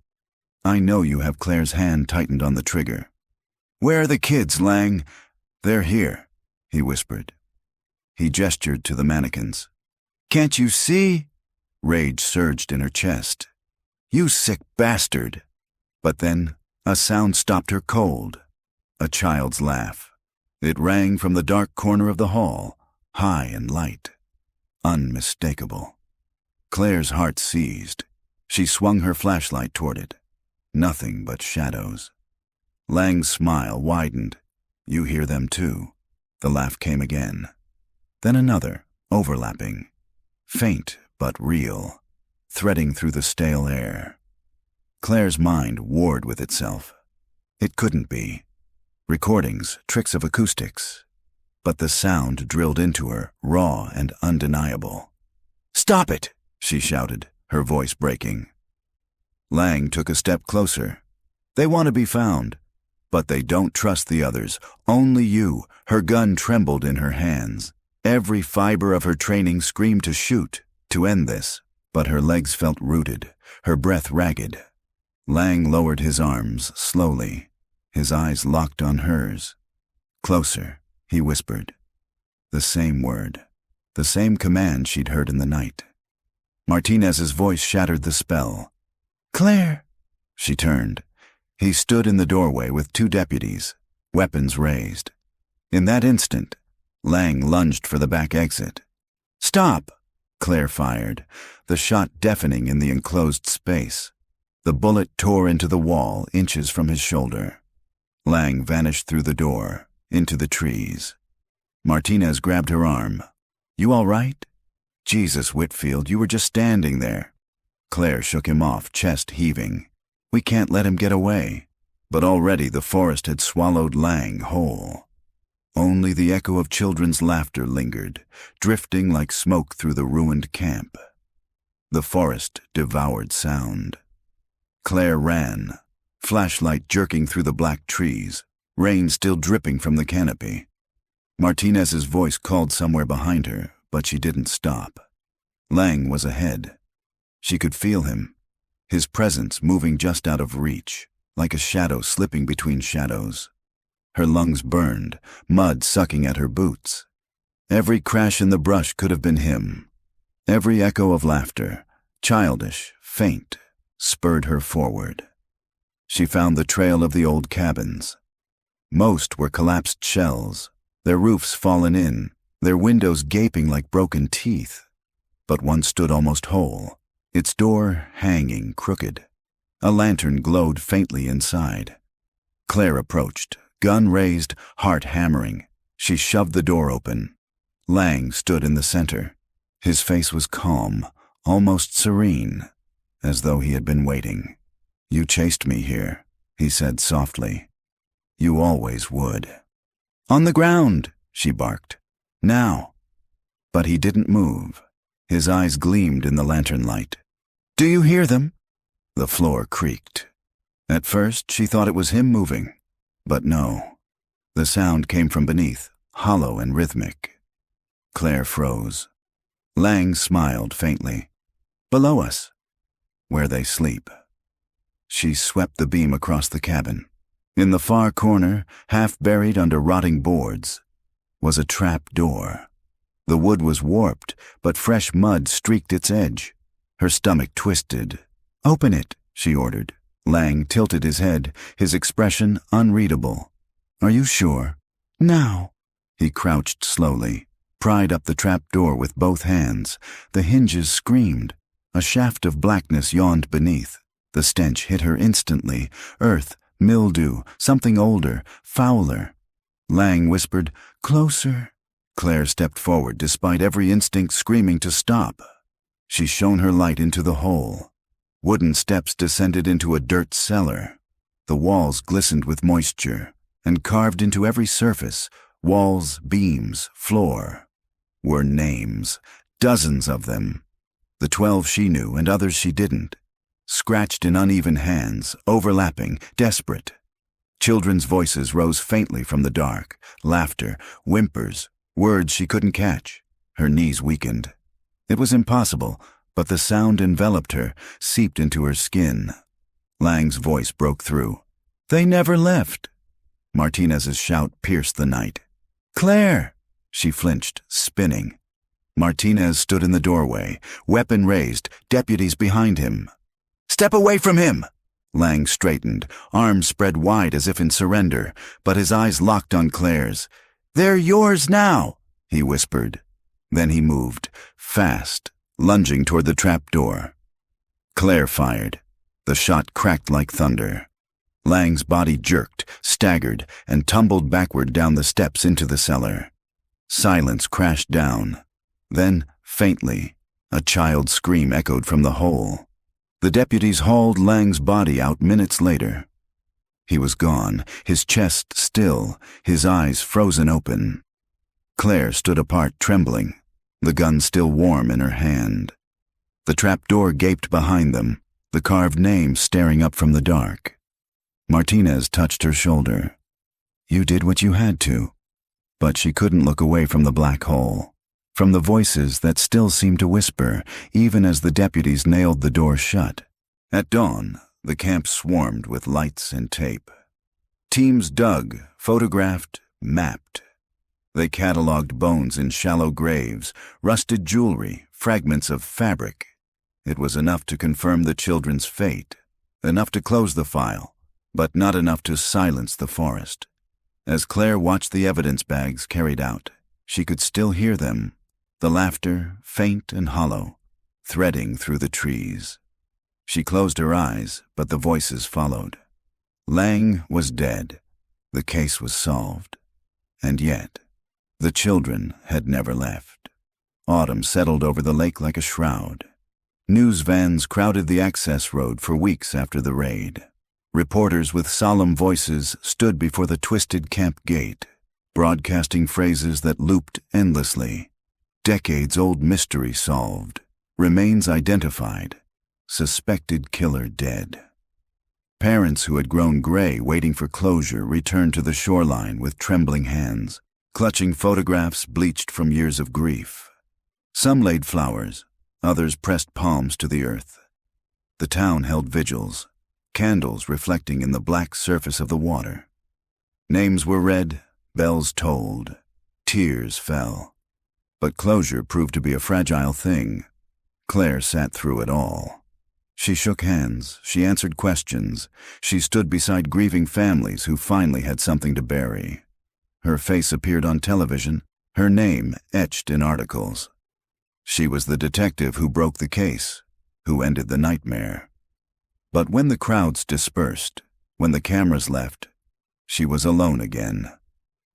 I know you have." Claire's hand tightened on the trigger. "Where are the kids, Lang?" "They're here," he whispered. He gestured to the mannequins. "Can't you see?" Rage surged in her chest. "You sick bastard!" But then a sound stopped her cold. A child's laugh. It rang from the dark corner of the hall, high and light. Unmistakable. Claire's heart seized. She swung her flashlight toward it. Nothing but shadows. Lang's smile widened. "You hear them too." The laugh came again. Then another, overlapping. Faint but real, threading through the stale air. Claire's mind warred with itself. It couldn't be. Recordings, tricks of acoustics. But the sound drilled into her, raw and undeniable. "Stop it!" she shouted, her voice breaking. Lang took a step closer. "They want to be found. But they don't trust the others. Only you." Her gun trembled in her hands. Every fiber of her training screamed to shoot, to end this. But her legs felt rooted, her breath ragged. Lang lowered his arms, slowly. His eyes locked on hers. "Closer," he whispered. The same word. The same command she'd heard in the night. Martinez's voice shattered the spell. "Claire!" She turned. He stood in the doorway with 2 deputies, weapons raised. In that instant, Lang lunged for the back exit. "Stop!" Claire fired, the shot deafening in the enclosed space. The bullet tore into the wall, inches from his shoulder. Lang vanished through the door, into the trees. Martinez grabbed her arm. "You all right?" "Jesus, Whitfield, you were just standing there." Claire shook him off, chest heaving. "We can't let him get away." But already the forest had swallowed Lang whole. Only the echo of children's laughter lingered, drifting like smoke through the ruined camp. The forest devoured sound. Claire ran, flashlight jerking through the black trees, rain still dripping from the canopy. Martinez's voice called somewhere behind her, but she didn't stop. Lang was ahead. She could feel him, his presence moving just out of reach, like a shadow slipping between shadows. Her lungs burned, mud sucking at her boots. Every crash in the brush could have been him. Every echo of laughter, childish, faint, spurred her forward. She found the trail of the old cabins. Most were collapsed shells, their roofs fallen in, their windows gaping like broken teeth. But one stood almost whole, its door hanging crooked. A lantern glowed faintly inside. Claire approached, gun raised, heart hammering. She shoved the door open. Lang stood in the center. His face was calm, almost serene, as though he had been waiting. "You chased me here," he said softly. "You always would." "On the ground," she barked. "Now." But he didn't move. His eyes gleamed in the lantern light. "Do you hear them?" The floor creaked. At first, she thought it was him moving. But no. The sound came from beneath, hollow and rhythmic. Claire froze. Lang smiled faintly. "Below us." "Where they sleep." She swept the beam across the cabin. In the far corner, half buried under rotting boards, was a trap door. The wood was warped, but fresh mud streaked its edge. Her stomach twisted. "Open it," she ordered. Lang tilted his head, his expression unreadable. "Are you sure?" "Now." He crouched slowly, pried up the trap door with both hands. The hinges screamed. A shaft of blackness yawned beneath. The stench hit her instantly. Earth, mildew, something older, fouler. Lang whispered, "Closer." Claire stepped forward despite every instinct screaming to stop. She shone her light into the hole. Wooden steps descended into a dirt cellar. The walls glistened with moisture, and carved into every surface, walls, beams, floor, were names, dozens of them. The 12 she knew and others she didn't. Scratched in uneven hands, overlapping, desperate. Children's voices rose faintly from the dark, laughter, whimpers, words she couldn't catch. Her knees weakened. It was impossible, but the sound enveloped her, seeped into her skin. Lang's voice broke through. "They never left." Martinez's shout pierced the night. "Claire!" She flinched, spinning. Martinez stood in the doorway, weapon raised, deputies behind him. "Step away from him!" Lang straightened, arms spread wide as if in surrender, but his eyes locked on Claire's. "They're yours now," he whispered. Then he moved, fast, lunging toward the trap door. Claire fired. The shot cracked like thunder. Lang's body jerked, staggered, and tumbled backward down the steps into the cellar. Silence crashed down. Then, faintly, a child's scream echoed from the hole. The deputies hauled Lang's body out minutes later. He was gone, his chest still, his eyes frozen open. Claire stood apart, trembling, the gun still warm in her hand. The trap door gaped behind them, the carved name staring up from the dark. Martinez touched her shoulder. "You did what you had to." But she couldn't look away from the black hole, from the voices that still seemed to whisper, even as the deputies nailed the door shut. At dawn, the camp swarmed with lights and tape. Teams dug, photographed, mapped. They cataloged bones in shallow graves, rusted jewelry, fragments of fabric. It was enough to confirm the children's fate, enough to close the file, but not enough to silence the forest. As Claire watched the evidence bags carried out, she could still hear them, the laughter, faint and hollow, threading through the trees. She closed her eyes, but the voices followed. Lang was dead. The case was solved. And yet, the children had never left. Autumn settled over the lake like a shroud. News vans crowded the access road for weeks after the raid. Reporters with solemn voices stood before the twisted camp gate. broadcasting phrases that looped endlessly. Decades-old mystery solved. Remains identified. Suspected killer dead. Parents who had grown gray waiting for closure returned to the shoreline with trembling hands, clutching photographs bleached from years of grief. Some laid flowers, others pressed palms to the earth. The town held vigils, candles reflecting in the black surface of the water. Names were read, bells tolled, tears fell. But closure proved to be a fragile thing. Claire sat through it all. She shook hands, she answered questions, she stood beside grieving families who finally had something to bury. Her face appeared on television, her name etched in articles. She was the detective who broke the case, who ended the nightmare. But when the crowds dispersed, when the cameras left, she was alone again,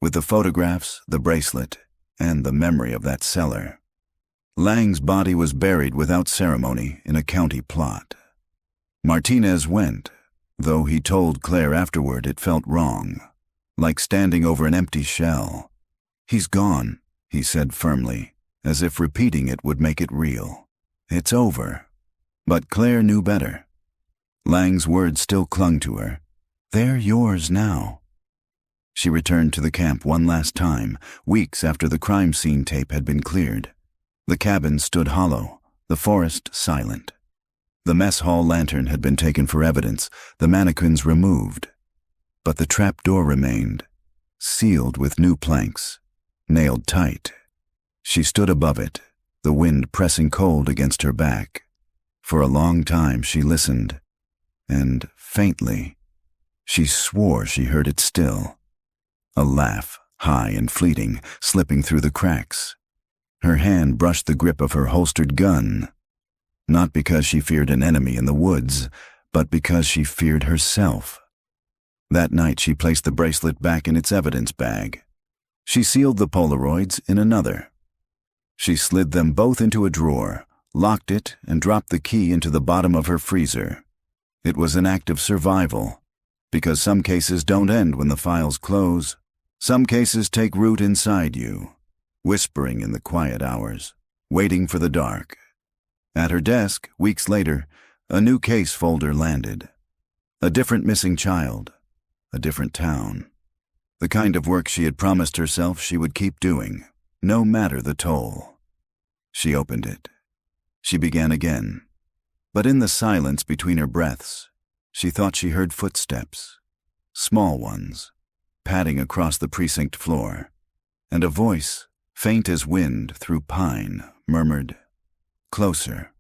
with the photographs, the bracelet, and the memory of that cellar. Lang's body was buried without ceremony in a county plot. Martinez went, though he told Claire afterward it felt wrong, like standing over an empty shell. "He's gone," he said firmly, as if repeating it would make it real. "It's over." But Claire knew better. Lang's words still clung to her. "They're yours now." She returned to the camp one last time, weeks after the crime scene tape had been cleared. The cabin stood hollow, the forest silent. The mess hall lantern had been taken for evidence, the mannequins removed. But the trap door remained, sealed with new planks, nailed tight. She stood above it, the wind pressing cold against her back. For a long time she listened, and faintly, she swore she heard it still. A laugh, high and fleeting, slipping through the cracks. Her hand brushed the grip of her holstered gun, not because she feared an enemy in the woods, but because she feared herself. That night she placed the bracelet back in its evidence bag. She sealed the Polaroids in another. She slid them both into a drawer, locked it, and dropped the key into the bottom of her freezer. It was an act of survival, because some cases don't end when the files close. Some cases take root inside you, whispering in the quiet hours, waiting for the dark. At her desk, weeks later, a new case folder landed. A different missing child, a different town. The kind of work she had promised herself she would keep doing, no matter the toll. She opened it. She began again. But in the silence between her breaths, she thought she heard footsteps, small ones, padding across the precinct floor, and a voice, faint as wind through pine, murmured, "Closer."